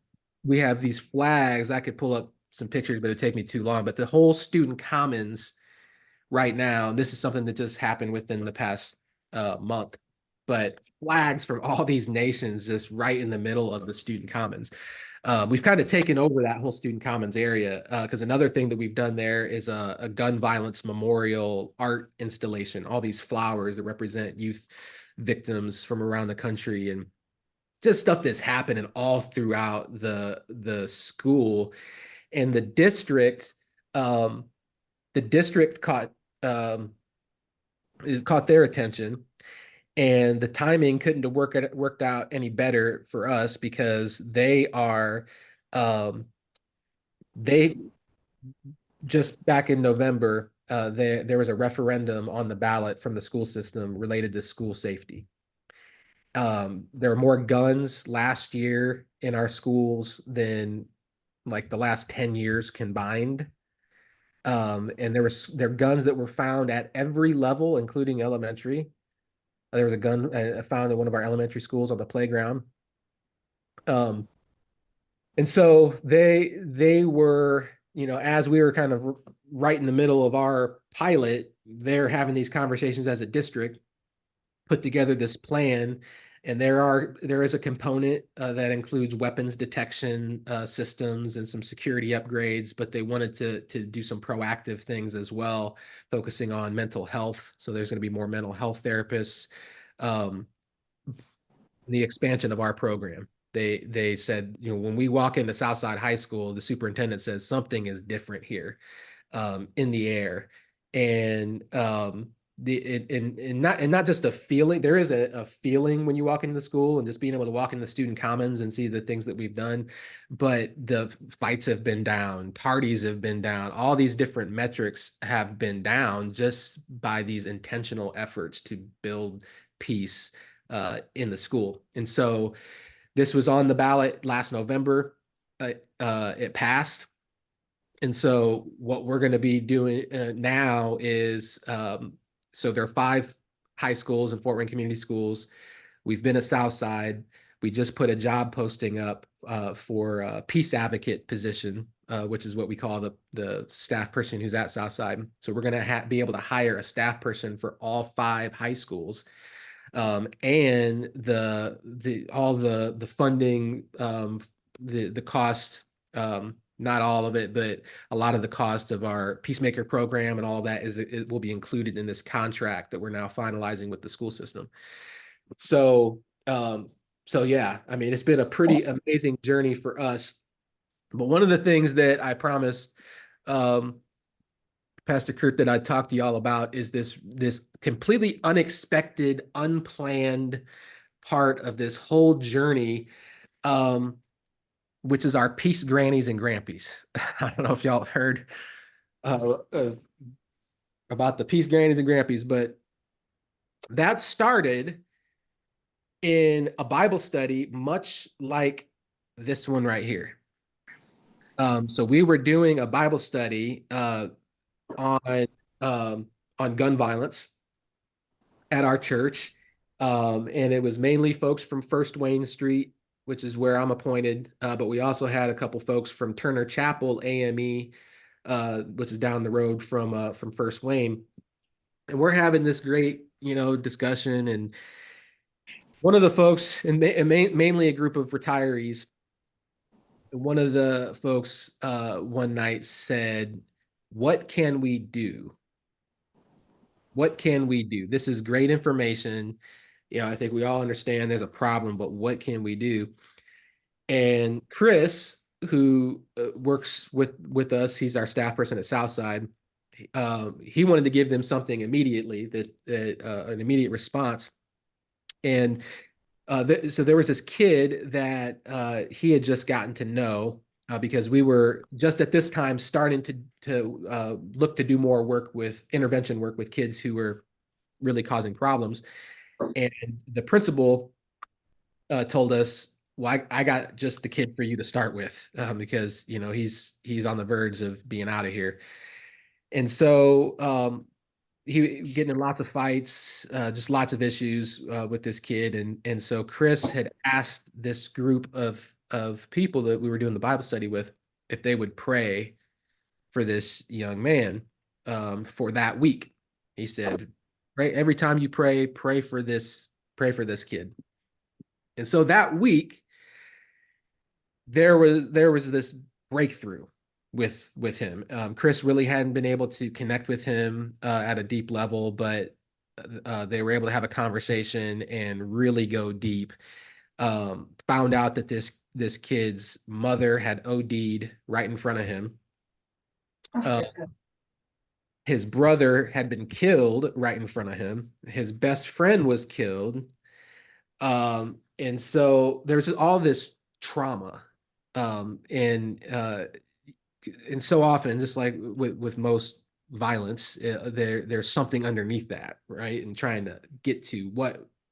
H: these flags. I could pull up some pictures, but it'd take me too long. But the whole student commons right now, this is something that just happened within the past month, but flags from all these nations just right in the middle of the student commons. We've kind of taken over that whole student commons area, because another thing that we've done there is a gun violence memorial art installation, all these flowers that represent youth victims from around the country, and just stuff that's happening all throughout the school. And the district caught their attention, And the timing couldn't have worked out any better for us because they just back in November, there was a referendum on the ballot from the school system related to school safety. There were more guns last year in our schools than like the last 10 years combined. And there are guns that were found at every level, including elementary. There was a gun found in one of our elementary schools on the playground. And so they were, as we were kind of right in the middle of our pilot, they're having these conversations as a district, put together this plan, and there is a component that includes weapons detection systems and some security upgrades, but they wanted to do some proactive things as well, focusing on mental health. So there's going to be more mental health therapists. The expansion of our program. They said, when we walk into Southside High School, the superintendent says something is different here in the air. And not just a feeling. There is a feeling when you walk into the school, and just being able to walk in the student commons and see the things that we've done. But the fights have been down, tardies have been down, all these different metrics have been down just by these intentional efforts to build peace in the school. And so this was on the ballot last November. It passed. And so what we're going to be doing now is, so there are 5 high schools and Fort Wayne Community Schools. We've been a Southside. We just put a job posting up for a peace advocate position, which is what we call the staff person who's at Southside. So we're going to be able to hire a staff person for all 5 high schools. And all the funding, the cost, not all of it, but a lot of the cost of our Peacemaker program and all of that it will be included in this contract that we're now finalizing with the school system. So yeah, I mean, it's been a pretty amazing journey for us. But one of the things that I promised Pastor Kurt that I talked to y'all about is this completely unexpected, unplanned part of this whole journey, which is our Peace Grannies and Grampies. I don't know if y'all have heard about the Peace Grannies and Grampies, but that started in a Bible study, much like this one right here. So we were doing a Bible study on gun violence at our church, and it was mainly folks from First Wayne Street, which is where I'm appointed, but we also had a couple folks from Turner Chapel AME, which is down the road from First Wayne, and we're having this great discussion. And one of the folks, and mainly a group of retirees, one of the folks one night said, "What can we do? What can we do? This is great information. I think we all understand there's a problem, but what can we do?" And Chris, who works with us, he's our staff person at Southside. He wanted to give them something immediately, that an immediate response. And so there was this kid that he had just gotten to know, because we were just at this time starting to look to do more intervention work with kids who were really causing problems. And the principal told us, "Well, I got just the kid for you to start with, because he's on the verge of being out of here." And so he getting in lots of fights, just lots of issues with this kid. And so Chris had asked this group of people that we were doing the Bible study with if they would pray for this young man for that week. He said, "Right, every time you pray for this kid." And so that week there was this breakthrough with him. Chris really hadn't been able to connect with him at a deep level, but they were able to have a conversation and really go deep. Found out that this kid's mother had OD'd right in front of him. his brother had been killed right in front of him. His best friend was killed. And so there's all this trauma. And so often, just like with most violence, there's something underneath that, right? And trying to get to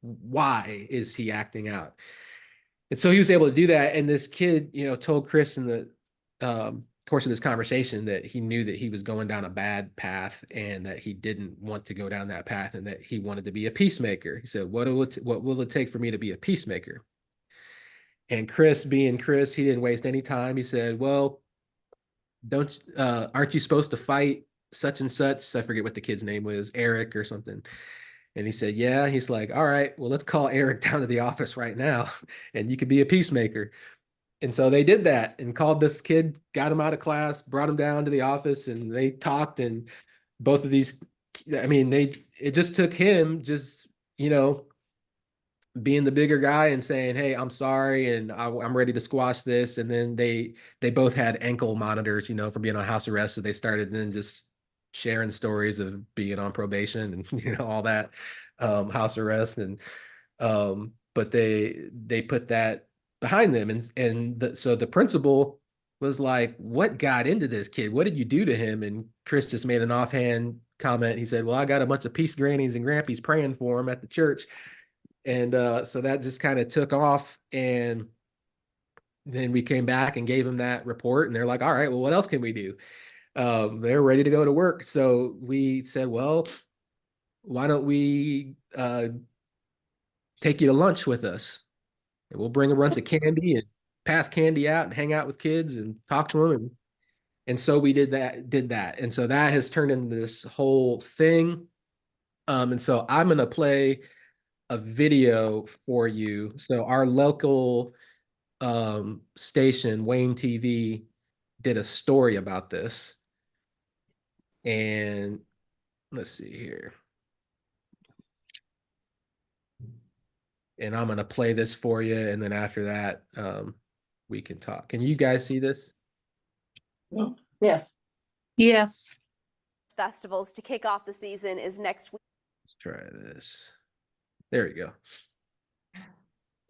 H: why is he acting out? And so he was able to do that. And this kid, told Chris in the course of this conversation that he knew that he was going down a bad path and that he didn't want to go down that path and that he wanted to be a peacemaker. He said, what will it take for me to be a peacemaker? And Chris, being Chris, he didn't waste any time. He said, well, aren't you supposed to fight such and such? I forget what the kid's name was, Eric or something. And he said, yeah. He's like, all right, well, let's call Eric down to the office right now and you could be a peacemaker. And so they did that and called this kid, got him out of class, brought him down to the office, and they talked. And both of these, it just took him being the bigger guy and saying, hey, I'm sorry, and I'm ready to squash this. And then they both had ankle monitors, for being on house arrest. So they started then just sharing stories of being on probation and, all that house arrest. And but they put that behind them. So the principal was like, what got into this kid? What did you do to him? And Chris just made an offhand comment. He said, well, I got a bunch of peace grannies and grampies praying for him at the church. And so that just kind of took off. And then we came back and gave him that report. And they're like, all right, well, what else can we do? They're ready to go to work. So we said, well, why don't we take you to lunch with us? And we'll bring a bunch of candy and pass candy out and hang out with kids and talk to them. And so we did that. And so that has turned into this whole thing. And so I'm going to play a video for you. So our local station, Wayne TV, did a story about this. And let's see here. And I'm going to play this for you. And then after that, we can talk. Can you guys see this?
I: Yes.
D: Yes.
K: Festivals to kick off the season is next week.
H: Let's try this. There we go.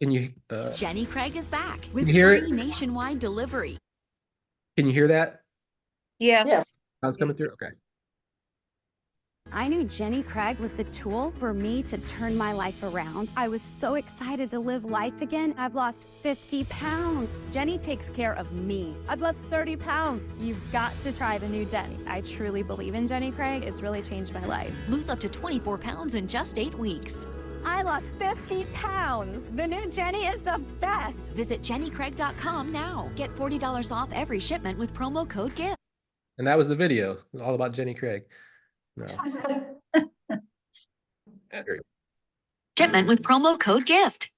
H: Can you
L: Jenny Craig is back with
H: you hear
L: free
H: it?
L: nationwide delivery.
H: Can you hear that?
D: Yes.
I: Yes.
H: Sounds coming through? Okay.
M: I knew Jenny Craig was the tool for me to turn my life around. I was so excited to live life again. I've lost 50 pounds. Jenny takes care of me. I've lost 30 pounds.
N: You've got to try the new Jenny. I truly believe in Jenny Craig. It's really changed my life.
L: Lose up to 24 pounds in just 8 weeks.
M: I lost 50 pounds. The new Jenny is the best.
L: Visit jennycraig.com now. Get $40 off every shipment with promo code GIFT.
H: And that was the video, all about Jenny Craig. No.
L: Shipment with promo code GIFT.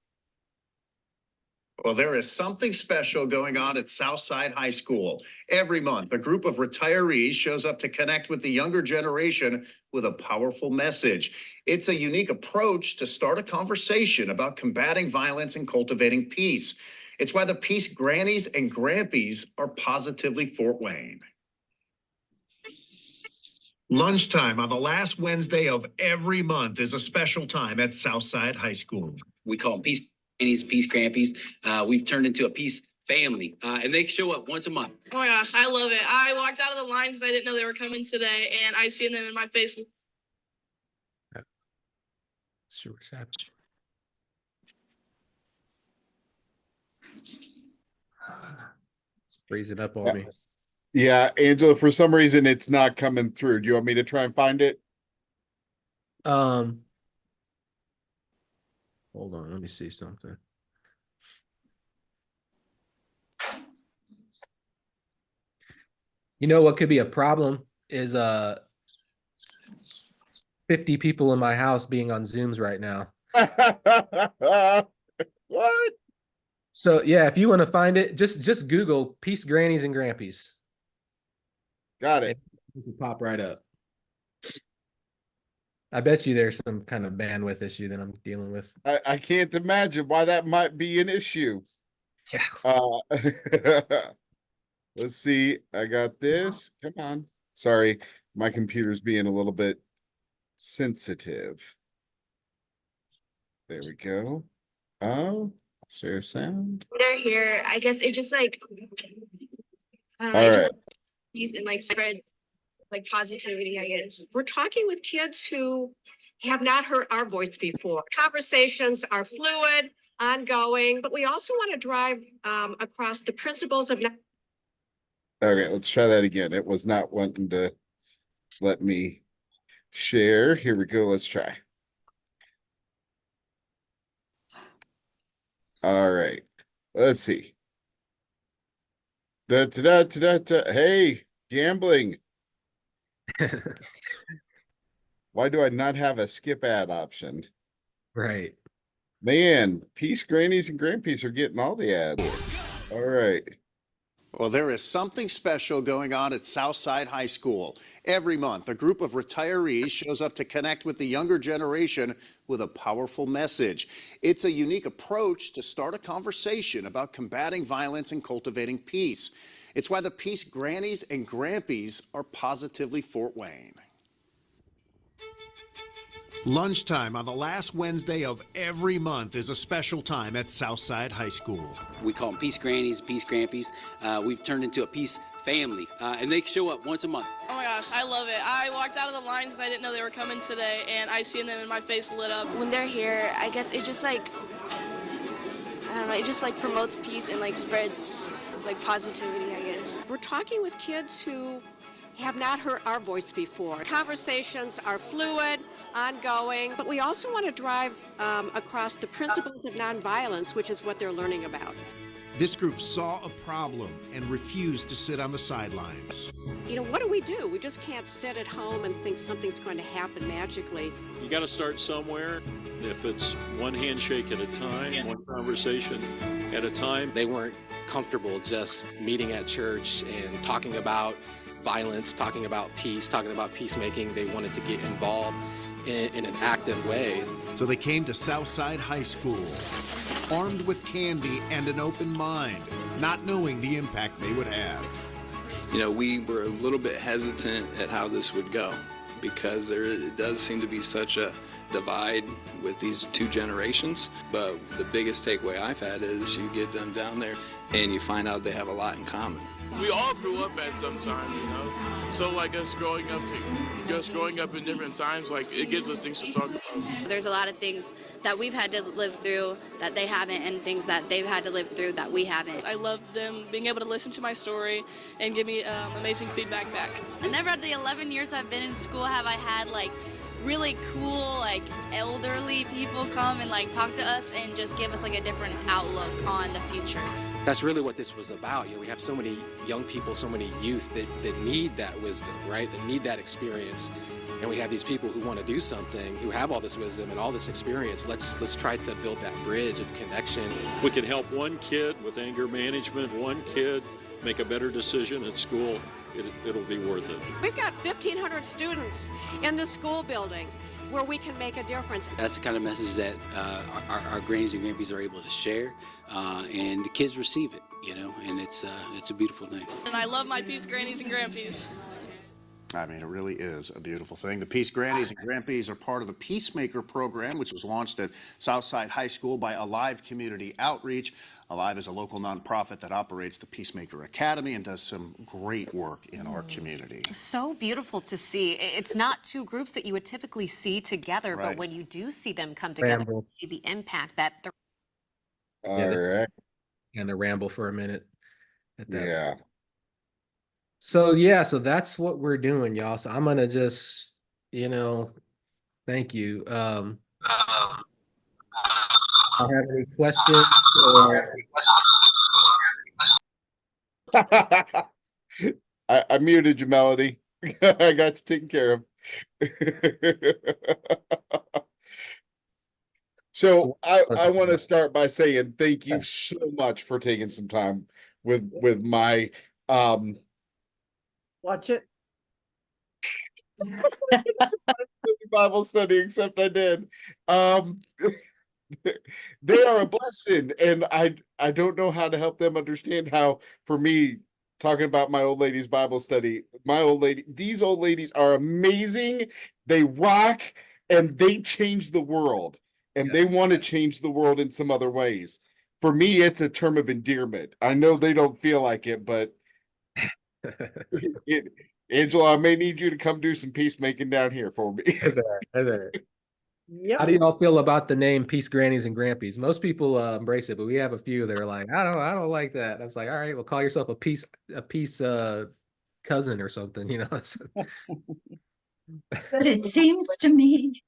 O: Well, there is something special going on at Southside High School. Every month, a group of retirees shows up to connect with the younger generation with a powerful message. It's a unique approach to start a conversation about combating violence and cultivating peace. It's why the Peace Grannies and Grampies are positively Fort Wayne. Lunchtime on the last Wednesday of every month is a special time at Southside High School.
P: We call them Peace Grannies, Peace Grampies. We've turned into a peace family, and they show up once a month.
Q: Oh my gosh, I love it. I walked out of the line because I didn't know they were coming today, and I seen them in my face.
H: Sure, savage. Freezing up on me.
A: Yeah, Angelo, for some reason it's not coming through. Do you want me to try and find it?
H: Hold on, let me see something. You know what could be a problem is 50 people in my house being on Zooms right now.
A: What?
H: So yeah, if you want to find it, just Google Peace Grannies and Grampies.
A: Got it.
H: This will pop right up. I bet you there's some kind of bandwidth issue that I'm dealing with.
A: I can't imagine why that might be an issue.
H: Yeah.
A: Let's see. I got this. Come on. Sorry. my computer's being a little bit sensitive. There we go. Oh, share sound.
Q: They're here. I guess it just like, I don't know,
A: All
Q: it just
A: right.
Q: and like spread like positivity, I guess.
J: We're talking with kids who have not heard our voice before. Conversations are fluid, ongoing, but we also want to drive across the principles of.
A: Okay, let's try that again. It was not wanting to let me share. Here we go. Let's try. All right. Let's see. Hey, gambling. Why do I not have a skip ad option?
H: Right.
A: Man, Peace Grannies and Grandpeace are getting all the ads. All right.
O: Well, there is something special going on at Southside High School. Every month, a group of retirees shows up to connect with the younger generation with a powerful message. It's a unique approach to start a conversation about combating violence and cultivating peace. It's why the Peace Grannies and Grandpies are positively Fort Wayne.
R: Lunchtime on the last Wednesday of every month is a special time at Southside High School.
P: We call them Peace Grannies, Peace Grandpies. We've turned into a peace family, and they show up once a month.
Q: Oh my gosh, I love it. I walked out of the line because I didn't know they were coming today, and I seen them and my face lit up. When they're here, I guess it just like, I don't know, it just like promotes peace and like spreads like positivity, I guess.
J: We're talking with kids who have not heard our voice before. Conversations are fluid, ongoing, but we also want to drive across the principles of nonviolence, which is what they're learning about.
R: This group saw a problem and refused to sit on the sidelines.
J: You know, what do? We just can't sit at home and think something's going to happen magically.
S: You got to start somewhere. If it's one handshake at a time, one conversation at a time.
H: They weren't comfortable just meeting at church and talking about violence, talking about peace, talking about peacemaking. They wanted to get involved in an active way.
R: So they came to Southside High School, armed with candy and an open mind, not knowing the impact they would have.
T: You know, we were a little bit hesitant at how this would go because it does seem to be such a divide with these two generations. But the biggest takeaway I've had is you get them down there and you find out they have a lot in common.
U: We all grew up at some time, you know. So like us growing up in different times, like it gives us things to talk about.
V: There's a lot of things that we've had to live through that they haven't, and things that they've had to live through that we haven't.
Q: I love them being able to listen to my story and give me amazing feedback back.
V: Never in the 11 years I've been in school have I had like really cool like elderly people come and like talk to us and just give us like a different outlook on the future.
H: That's really what this was about. You know, we have so many young people, so many youth that need that wisdom, right? That need that experience. And we have these people who want to do something, who have all this wisdom and all this experience. Let's try to build that bridge of connection.
S: We can help one kid with anger management, one kid make a better decision at school. It'll be worth it.
J: We've got 1,500 students in the school building where we can make a difference.
P: That's the kind of message that our grannies and grandpies are able to share, and the kids receive it, you know, and it's a beautiful thing.
Q: And I love my Peace Grannies and Grandpies.
O: I mean, it really is a beautiful thing. The Peace Grannies and Grandpies are part of the Peacemaker program, which was launched at Southside High School by Alive Community Outreach. Alive is a local nonprofit that operates the Peacemaker Academy and does some great work in our community.
W: So beautiful to see. It's not two groups that you would typically see together,
O: Right.
W: but when you do see them come together, you see the impact that they're.
A: All right.
H: And to ramble for a minute. At that.
A: Yeah.
H: So so that's what we're doing, y'all. So I'm gonna just, thank you. I have any questions or
A: I muted you, Melody. I got you taken care of. So I want to start by saying thank you so much for taking some time with my
I: Watch it.
A: Bible study, except I did. They are a blessing, and I don't know how to help them understand how, for me, talking about my old lady's Bible study. These old ladies are amazing. They rock and they change the world. And they want to change the world in some other ways. For me, it's a term of endearment. I know they don't feel like it, but Angela, I may need you to come do some peacemaking down here for me.
H: How do y'all feel about the name Peace Grannies and Grampies? Most people embrace it, but we have a few that are like, I don't like that. I was like, all right, well, call yourself a peace cousin or something, you know.
C: But it seems to me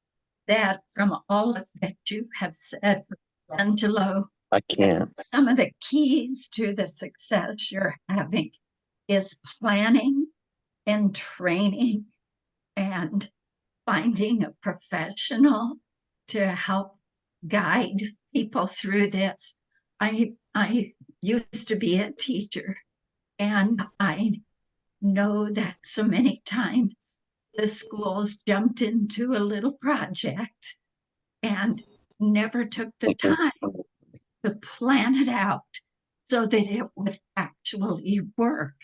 C: that from all of that you have said, Angelo,
B: I can't.
C: some of the keys to the success you're having is planning and training and finding a professional to help guide people through this. I used to be a teacher, and I know that so many times the schools jumped into a little project and never took the time to plan it out so that it would actually work.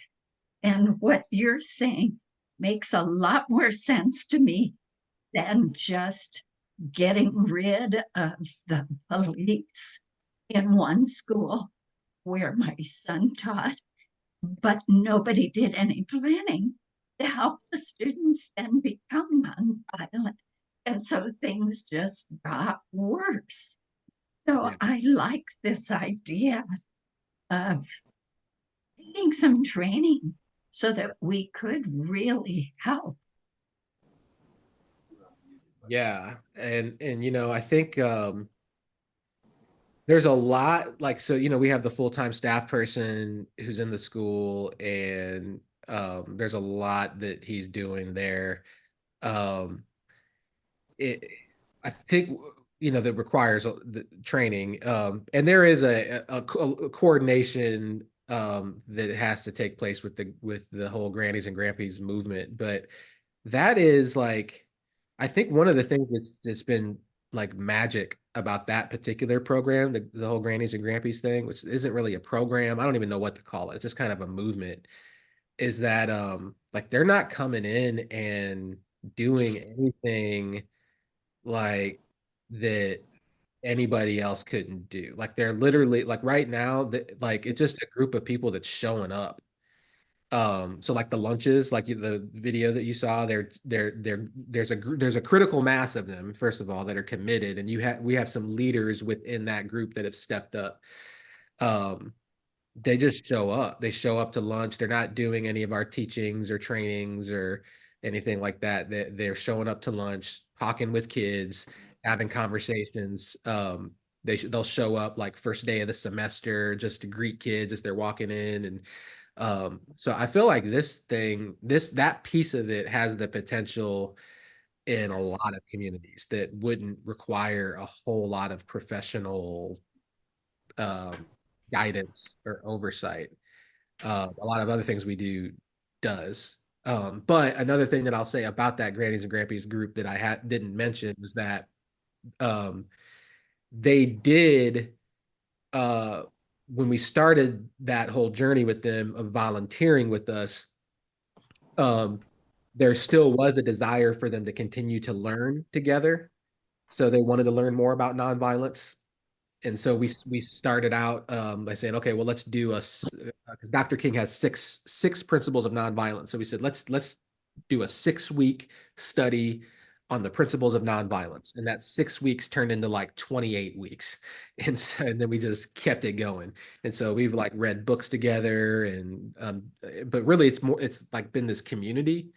C: And what you're saying makes a lot more sense to me than just getting rid of the police in one school where my son taught, but nobody did any planning to help the students then become nonviolent. And so things just got worse. So I like this idea of taking some training so that we could really help.
H: Yeah. And you know, I think there's a lot like, so, you know, we have the full-time staff person who's in the school, and there's a lot that he's doing there. I think, you know, that requires the training, and there is a coordination that has to take place with the whole Grannies and Grampies movement. But that is like, I think one of the things that's been like magic about that particular program, the whole Grannies and Grampies thing, which isn't really a program, I don't even know what to call it, it's just kind of a movement, is that like they're not coming in and doing anything like that anybody else couldn't do. Like they're literally like right now that, like, it's just a group of people that's showing up. So like the lunches, like the video that you saw, there's a critical mass of them, first of all, that are committed, and we have some leaders within that group that have stepped up. They just show up. They show up to lunch. They're not doing any of our teachings or trainings or anything like that. They're showing up to lunch, talking with kids, having conversations. They'll show up like first day of the semester just to greet kids as they're walking in. And so I feel like that piece of it has the potential in a lot of communities that wouldn't require a whole lot of professional guidance or oversight. A lot of other things we do does. But another thing that I'll say about that Grannies and Grampies group that I didn't mention was that they did, when we started that whole journey with them of volunteering with us, there still was a desire for them to continue to learn together. So they wanted to learn more about nonviolence. And so we started out by saying, okay, well, let's do Dr. King has six principles of nonviolence. So we said, let's do a 6-week study on the principles of nonviolence. And that 6 weeks turned into like 28 weeks. And then we just kept it going. And so we've like read books together, and but really it's like been this community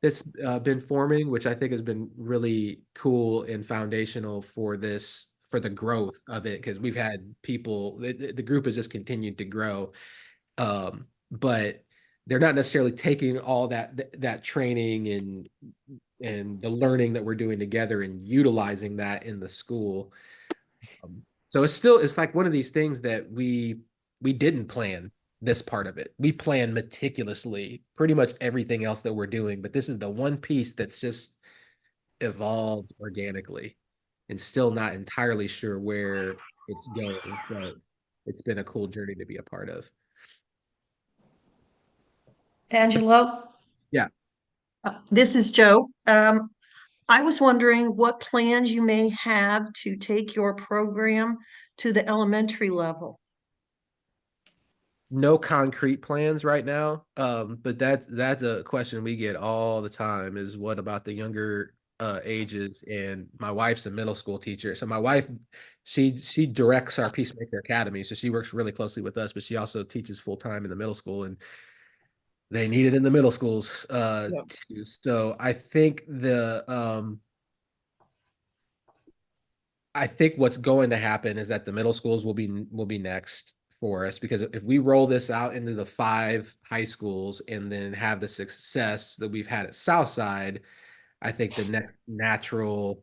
H: that's been forming, which I think has been really cool and foundational for the growth of it, because we've had people, the group has just continued to grow, but they're not necessarily taking all that training and the learning that we're doing together and utilizing that in the school. So it's like one of these things that we didn't plan this part of it. We plan meticulously pretty much everything else that we're doing, but this is the one piece that's just evolved organically, and still not entirely sure where it's going, but it's been a cool journey to be a part of.
I: Angelo,
H: Yeah.
I: this is Joe. I was wondering what plans you may have to take your program to the elementary level.
H: No concrete plans right now. But that's a question we get all the time is what about the younger ages? And my wife's a middle school teacher. So my wife, she directs our Peacemaker Academy. So she works really closely with us, but she also teaches full time in the middle school, and they need it in the middle schools too. So I think what's going to happen is that the middle schools will be next for us, because if we roll this out into the 5 high schools and then have the success that we've had at Southside, I think the next natural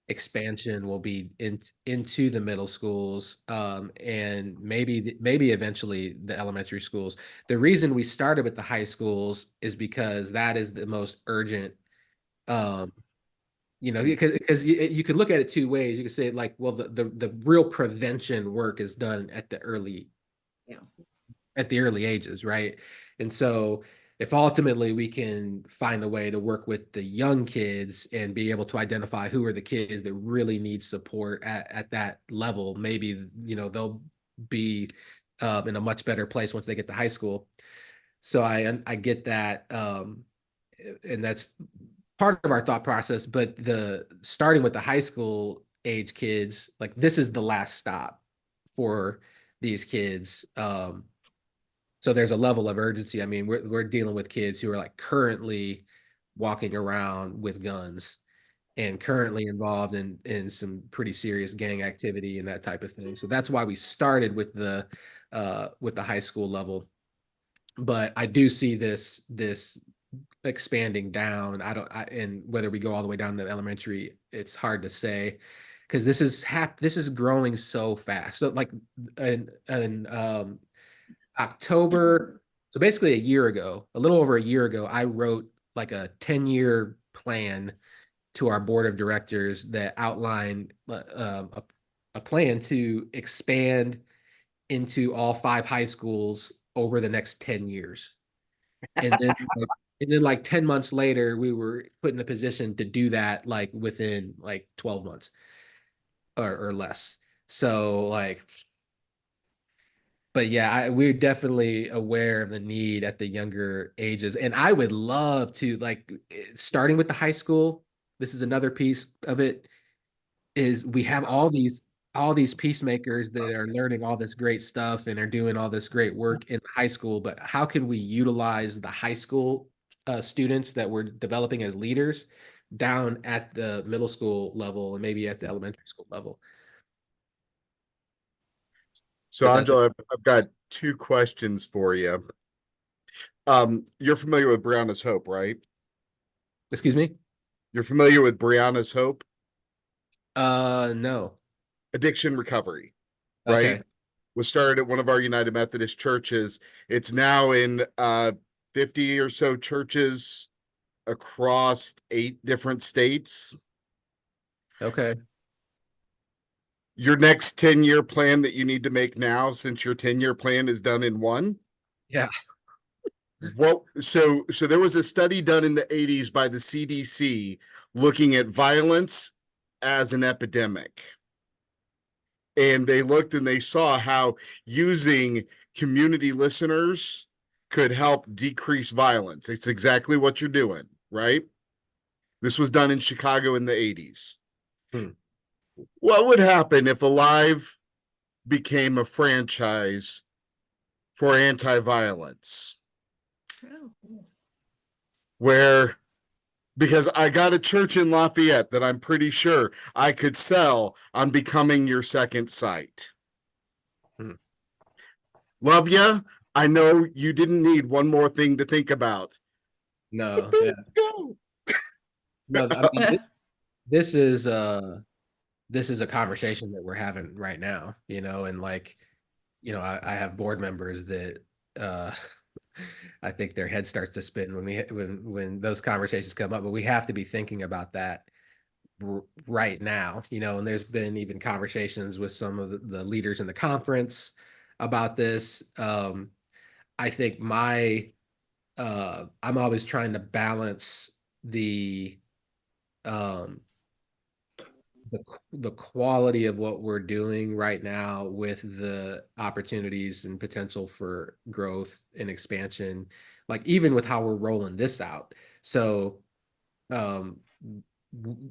H: expansion will be into the middle schools, and maybe eventually the elementary schools. The reason we started with the high schools is because that is the most urgent. Because you could look at it 2 ways. You could say like, well, the real prevention work is done at the early ages, right? And so if ultimately we can find a way to work with the young kids and be able to identify who are the kids that really need support at that level, maybe, they'll be in a much better place once they get to high school. So I get that. And that's part of our thought process, but the starting with the high school age kids, like this is the last stop for these kids. So there's a level of urgency. I mean, we're dealing with kids who are like currently walking around with guns and currently involved in some pretty serious gang activity and that type of thing. So that's why we started with the high school level. But I do see this expanding down. And whether we go all the way down to elementary, it's hard to say, because this is growing so fast. So like in October, so basically a little over a year ago, I wrote like a 10-year plan to our board of directors that outlined a plan to expand into all 5 high schools over the next 10 years. And then like 10 months later, we were put in a position to do that like within like 12 months or less. So like, but yeah, we're definitely aware of the need at the younger ages. And I would love to, like, starting with the high school, this is another piece of it, is we have all these peacemakers that are learning all this great stuff and are doing all this great work in high school, but how can we utilize the high school students that we're developing as leaders down at the middle school level and maybe at the elementary school level?
A: So, Angelo, I've got 2 questions for you. You're familiar with Brianna's Hope, right?
H: Excuse me?
A: You're familiar with Brianna's Hope?
H: No.
A: Addiction recovery, right?
H: Okay.
A: Was started at one of our United Methodist churches. It's now in 50 or so churches across 8 different states.
H: Okay.
A: Your next 10-year plan that you need to make now, since your 10-year plan is done in one.
H: Yeah.
A: So there was a study done in the 80s by the CDC looking at violence as an epidemic. And they looked and they saw how using community listeners could help decrease violence. It's exactly what you're doing, right? This was done in Chicago in the 80s. What would happen if Alive became a franchise for anti-violence? Where, because I got a church in Lafayette that I'm pretty sure I could sell on becoming your second site. Love ya. I know you didn't need one more thing to think about.
H: No. Yeah. No, I mean, this is a conversation that we're having right now, and like, I have board members that I think their head starts to spin when those conversations come up, but we have to be thinking about that right now, and there's been even conversations with some of the leaders in the conference about this. I think I'm always trying to balance um, the quality of what we're doing right now with the opportunities and potential for growth and expansion, like even with how we're rolling this out. So, um,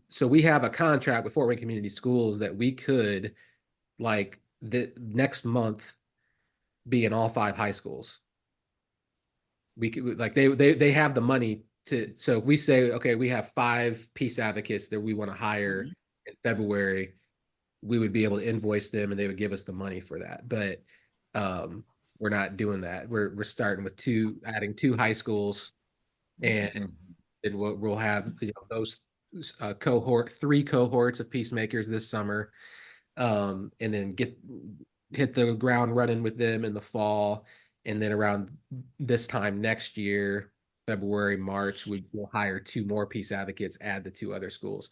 H: so we have a contract with Fort Wayne Community Schools that we could, like, the next month, be in all 5 high schools. We could, like, they have the money to, so if we say, okay, we have 5 peace advocates that we want to hire in February, we would be able to invoice them and they would give us the money for that. But we're not doing that. We're starting with adding 2 high schools, and then we'll have, you know, those 3 cohorts of peacemakers this summer, and then hit the ground running with them in the fall. And then around this time next year, February, March, we'll hire 2 more peace advocates, add the 2 other schools.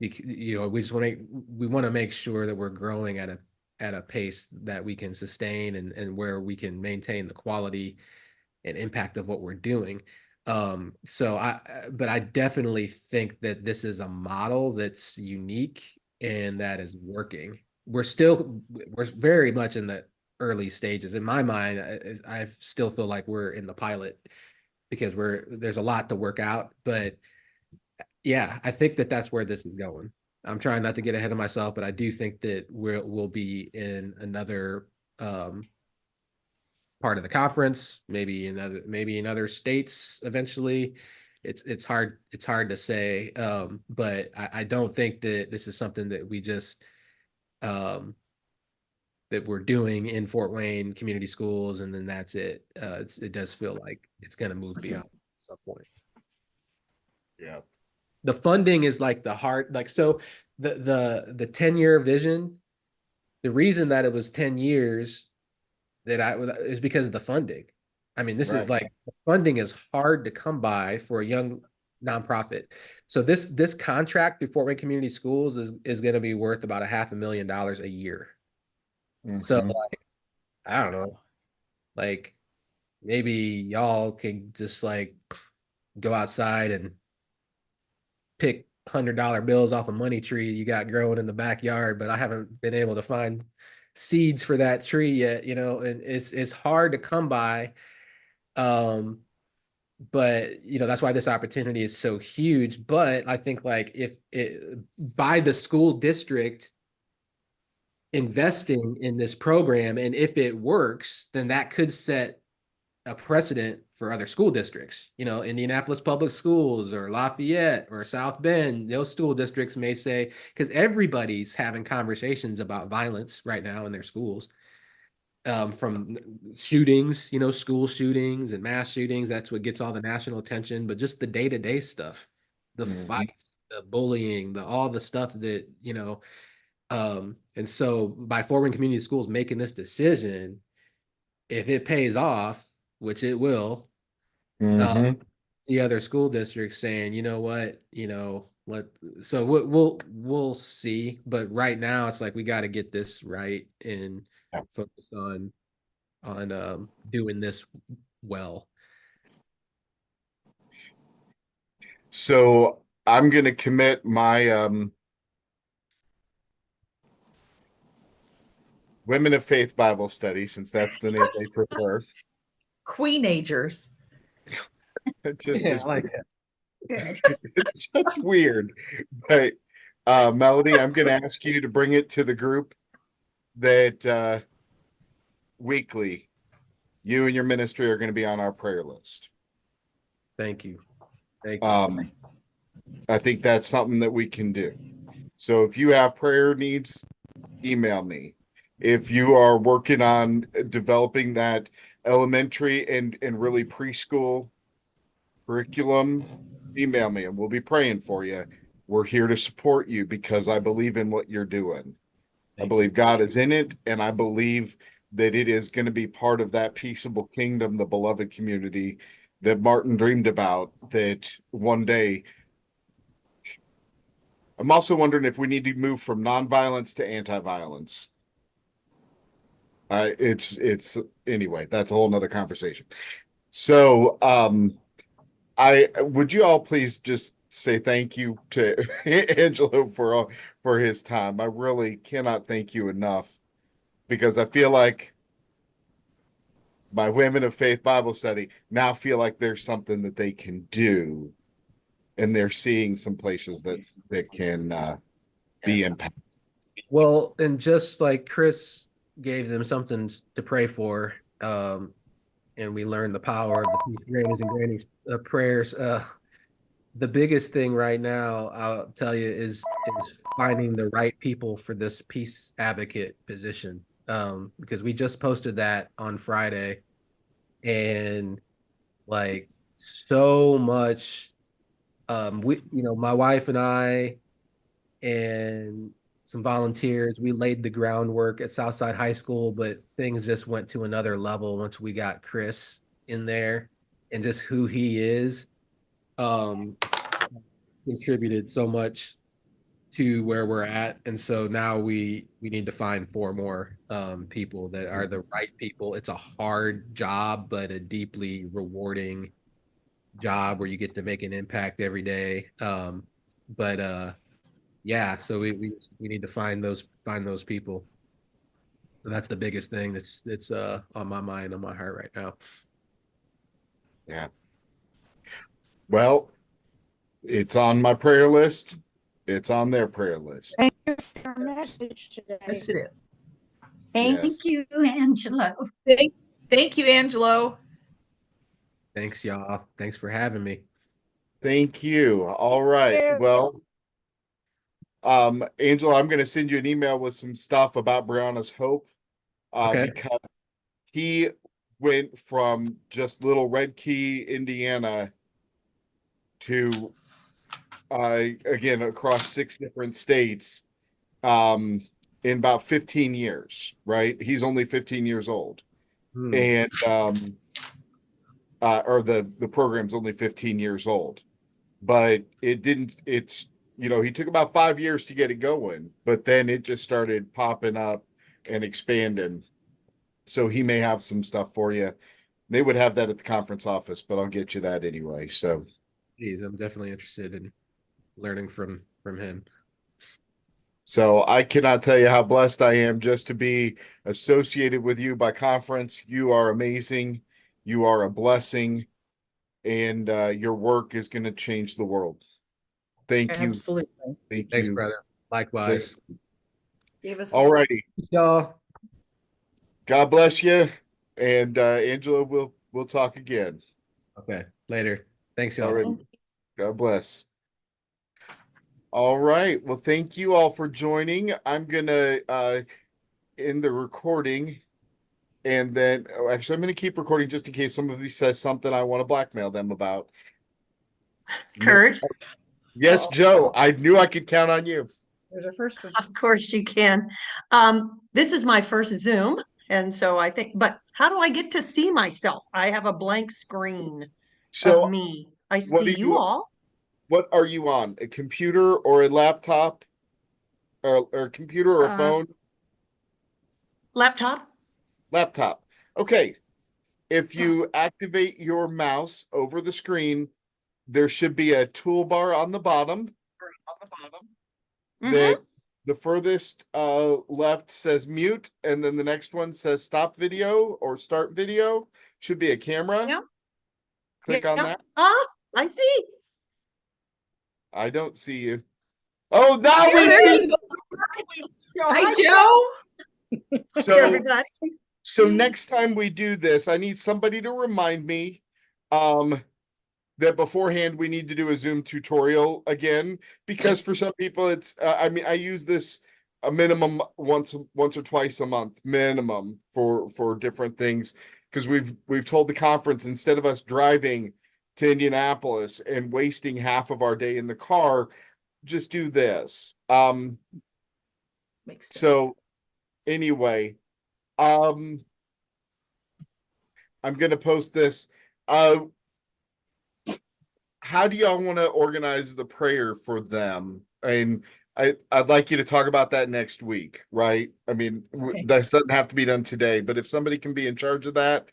H: You know, we want to make sure that we're growing at a pace that we can sustain, and where we can maintain the quality and impact of what we're doing. But I definitely think that this is a model that's unique and that is working. We're very much in the early stages. In my mind, I still feel like we're in the pilot, because there's a lot to work out. But yeah, I think that that's where this is going. I'm trying not to get ahead of myself, but I do think that we'll be in another part of the conference, maybe in other states eventually. It's hard to say, but I don't think that this is something that we just that we're doing in Fort Wayne Community Schools and then that's it. It does feel like it's going to move beyond at some point.
A: Yeah.
H: The funding is like the hard, like, so the 10-year vision, the reason that it was 10 years is because of the funding. I mean, this is like, funding is hard to come by for a young nonprofit. So this contract through Fort Wayne Community Schools is going to be worth about $500,000 a year. So like, I don't know, like, maybe y'all can just like go outside and pick $100 bills off a money tree you got growing in the backyard, but I haven't been able to find seeds for that tree yet, you know, and it's hard to come by. But you know, that's why this opportunity is so huge. But I think, like, if it by the school district investing in this program, and if it works, then that could set a precedent for other school districts. You know, Indianapolis Public Schools or Lafayette or South Bend, those school districts may say, because everybody's having conversations about violence right now in their schools, from shootings, you know, school shootings and mass shootings. That's what gets all the national attention. But just the day-to-day stuff, the fights, the bullying, all the stuff that, you know, and so by Fort Wayne Community Schools making this decision, if it pays off, which it will, the other school districts saying, you know what, you know, so we'll see. But right now it's like, we got to get this right and focus on doing this well.
A: So I'm going to commit my Women of Faith Bible Study, since that's the name they prefer.
B: Queenagers.
A: It just
B: Yeah,
A: is
B: I like
A: weird. It's just weird. But Melody, I'm going to ask you to bring it to the group that weekly you and your ministry are going to be on our prayer list.
H: Thank you. Thank you.
A: I think that's something that we can do. So if you have prayer needs, email me. If you are working on developing that elementary and really preschool curriculum, email me and we'll be praying for you. We're here to support you because I believe in what you're doing. I believe God is in it, and I believe that it is going to be part of that peaceable kingdom, the beloved community that Martin dreamed about, that one day. I'm also wondering if we need to move from nonviolence to anti-violence. It's anyway, that's a whole nother conversation. So, I would you all please just say thank you to Angelo for his time. I really cannot thank you enough because I feel like my Women of Faith Bible study now feel like there's something that they can do, and they're seeing some places that can be impacted.
H: Well, and just like Chris gave them something to pray for, and we learned the power of the grannies and grannies prayers. The biggest thing right now, I'll tell you, is finding the right people for this peace advocate position. Because we just posted that on Friday, and like so much, my wife and I and some volunteers, we laid the groundwork at Southside High School, but things just went to another level once we got Chris in there and just who he is. Contributed so much to where we're at, and so now we need to find four more people that are the right people. It's a hard job, but a deeply rewarding job where you get to make an impact every day. But yeah, so we need to find those people. So that's the biggest thing that's on my mind, on my heart right now.
A: Yeah. Well, it's on my prayer list. It's on their prayer list.
C: Thank you for your message today.
B: Yes, it is.
C: Thank you, Angelo.
B: Thank you, Angelo.
H: Thanks, y'all. Thanks for having me.
A: Thank you. All right. Well, Angela, I'm going to send you an email with some stuff about Brianna's Hope,
H: Okay.
A: because he went from just little Red Key, Indiana, to again across 6 different states in about 15 years. Right? He's only 15 years old, and or the program's only 15 years old, but it's he took about 5 years to get it going, but then it just started popping up and expanding. So he may have some stuff for you. They would have that at the conference office, but I'll get you that anyway. So
H: Geez, I'm definitely interested in learning from him.
A: So I cannot tell you how blessed I am just to be associated with you by conference. You are amazing. You are a blessing, and your work is going to change the world. Thank you.
B: Absolutely.
H: Thanks, brother. Likewise.
A: All righty.
H: Y'all.
A: God bless you. And Angela, we'll talk again.
H: Okay. Later. Thanks, y'all.
A: All right. God bless. All right. Well, thank you all for joining. I'm gonna end the recording, and then actually I'm gonna keep recording just in case some of you says something I want to blackmail them about.
I: Kurt?
A: Yes, Joe. I knew I could count on you.
I: There's a first one. Of course you can. This is my first Zoom, and so I think, but how do I get to see myself? I have a blank screen of me. I see you all.
A: What are you on? A computer or a laptop? Or a computer or a phone?
I: Laptop.
A: Laptop. Okay. If you activate your mouse over the screen, there should be a toolbar on the bottom. That the furthest left says mute, and then the next one says stop video or start video. Should be a camera.
I: Yeah.
A: Click on that.
I: I see.
A: I don't see you. Oh, now we see.
B: Hi, Joe.
A: So next time we do this, I need somebody to remind me that beforehand we need to do a Zoom tutorial again, because for some people it's I mean I use this a minimum once or twice a month minimum for different things, because we've told the conference, instead of us driving to Indianapolis and wasting half of our day in the car, just do this.
B: Makes sense.
A: So anyway, I'm gonna post this. How do y'all want to organize the prayer for them? And I'd like you to talk about that next week, right? I mean,
B: Okay.
A: that doesn't have to be done today, but if somebody can be in charge of that,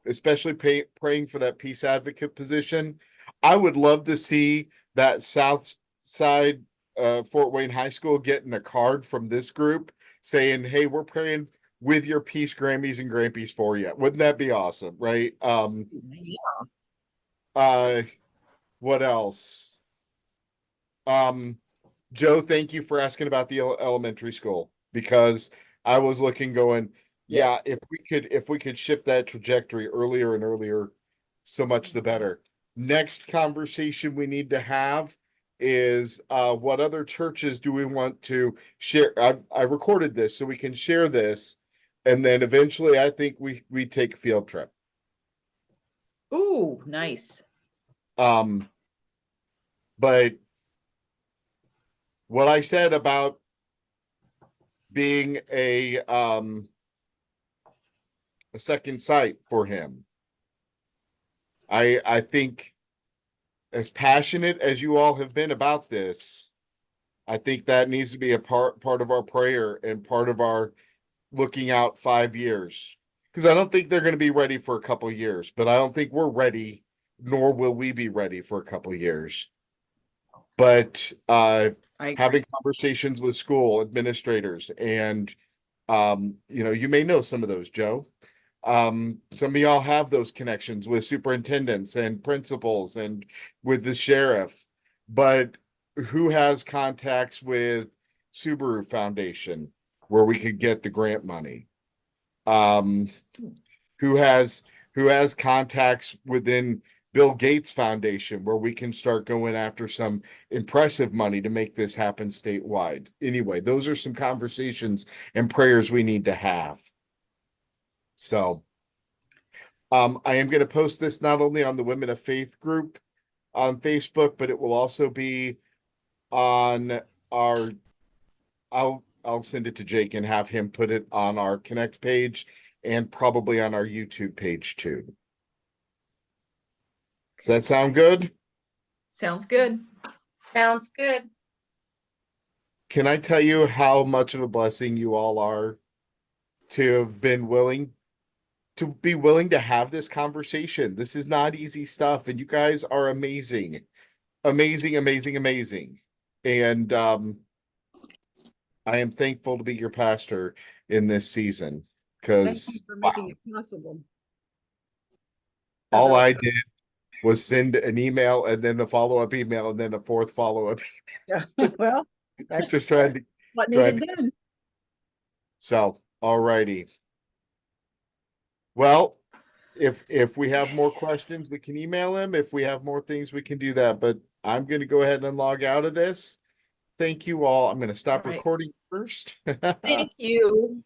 A: especially praying for that peace advocate position, I would love to see that South Side Fort Wayne High School getting a card from this group saying, "Hey, we're praying with your peace Grammys and Grampies for you." Wouldn't that be awesome, right? What else? Joe, thank you for asking about the elementary school, because I was looking going, yeah,
B: Yes.
A: if we could shift that trajectory earlier and earlier, so much the better. Next conversation we need to have is what other churches do we want to share? I recorded this so we can share this, and then eventually I think we take a field trip.
B: Ooh, nice.
A: But what I said about being a second sight for him, I think, as passionate as you all have been about this, I think that needs to be a part of our prayer and part of our looking out 5 years. Because I don't think they're going to be ready for a couple years, but I don't think we're ready, nor will we be ready for a couple years. But having conversations with school administrators and you may know some of those, Joe. Some of y'all have those connections with superintendents and principals and with the sheriff, but who has contacts with Subaru Foundation where we could get the grant money? Who has contacts within Bill Gates Foundation where we can start going after some impressive money to make this happen statewide? Anyway, those are some conversations and prayers we need to have. So I am going to post this not only on the Women of Faith group on Facebook, but it will also be on our, I'll send it to Jake and have him put it on our Connect page and probably on our YouTube page too. Does that sound good?
B: Sounds good.
D: Sounds good.
A: Can I tell you how much of a blessing you all are to have been willing to have this conversation? This is not easy stuff, and you guys are amazing. Amazing, amazing, amazing. And I am thankful to be your pastor in this season, because
E: for making it possible.
A: all I did was send an email and then a follow-up email and then a fourth follow-up.
E: Well, that's
A: Just trying to
E: what needed done.
A: So, all righty. Well, if we have more questions, we can email him. If we have more things, we can do that. But I'm going to go ahead and log out of this. Thank you all. I'm going to stop recording first.
B: Thank you.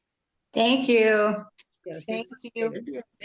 C: Thank you.
E: Yes,
D: Thank you.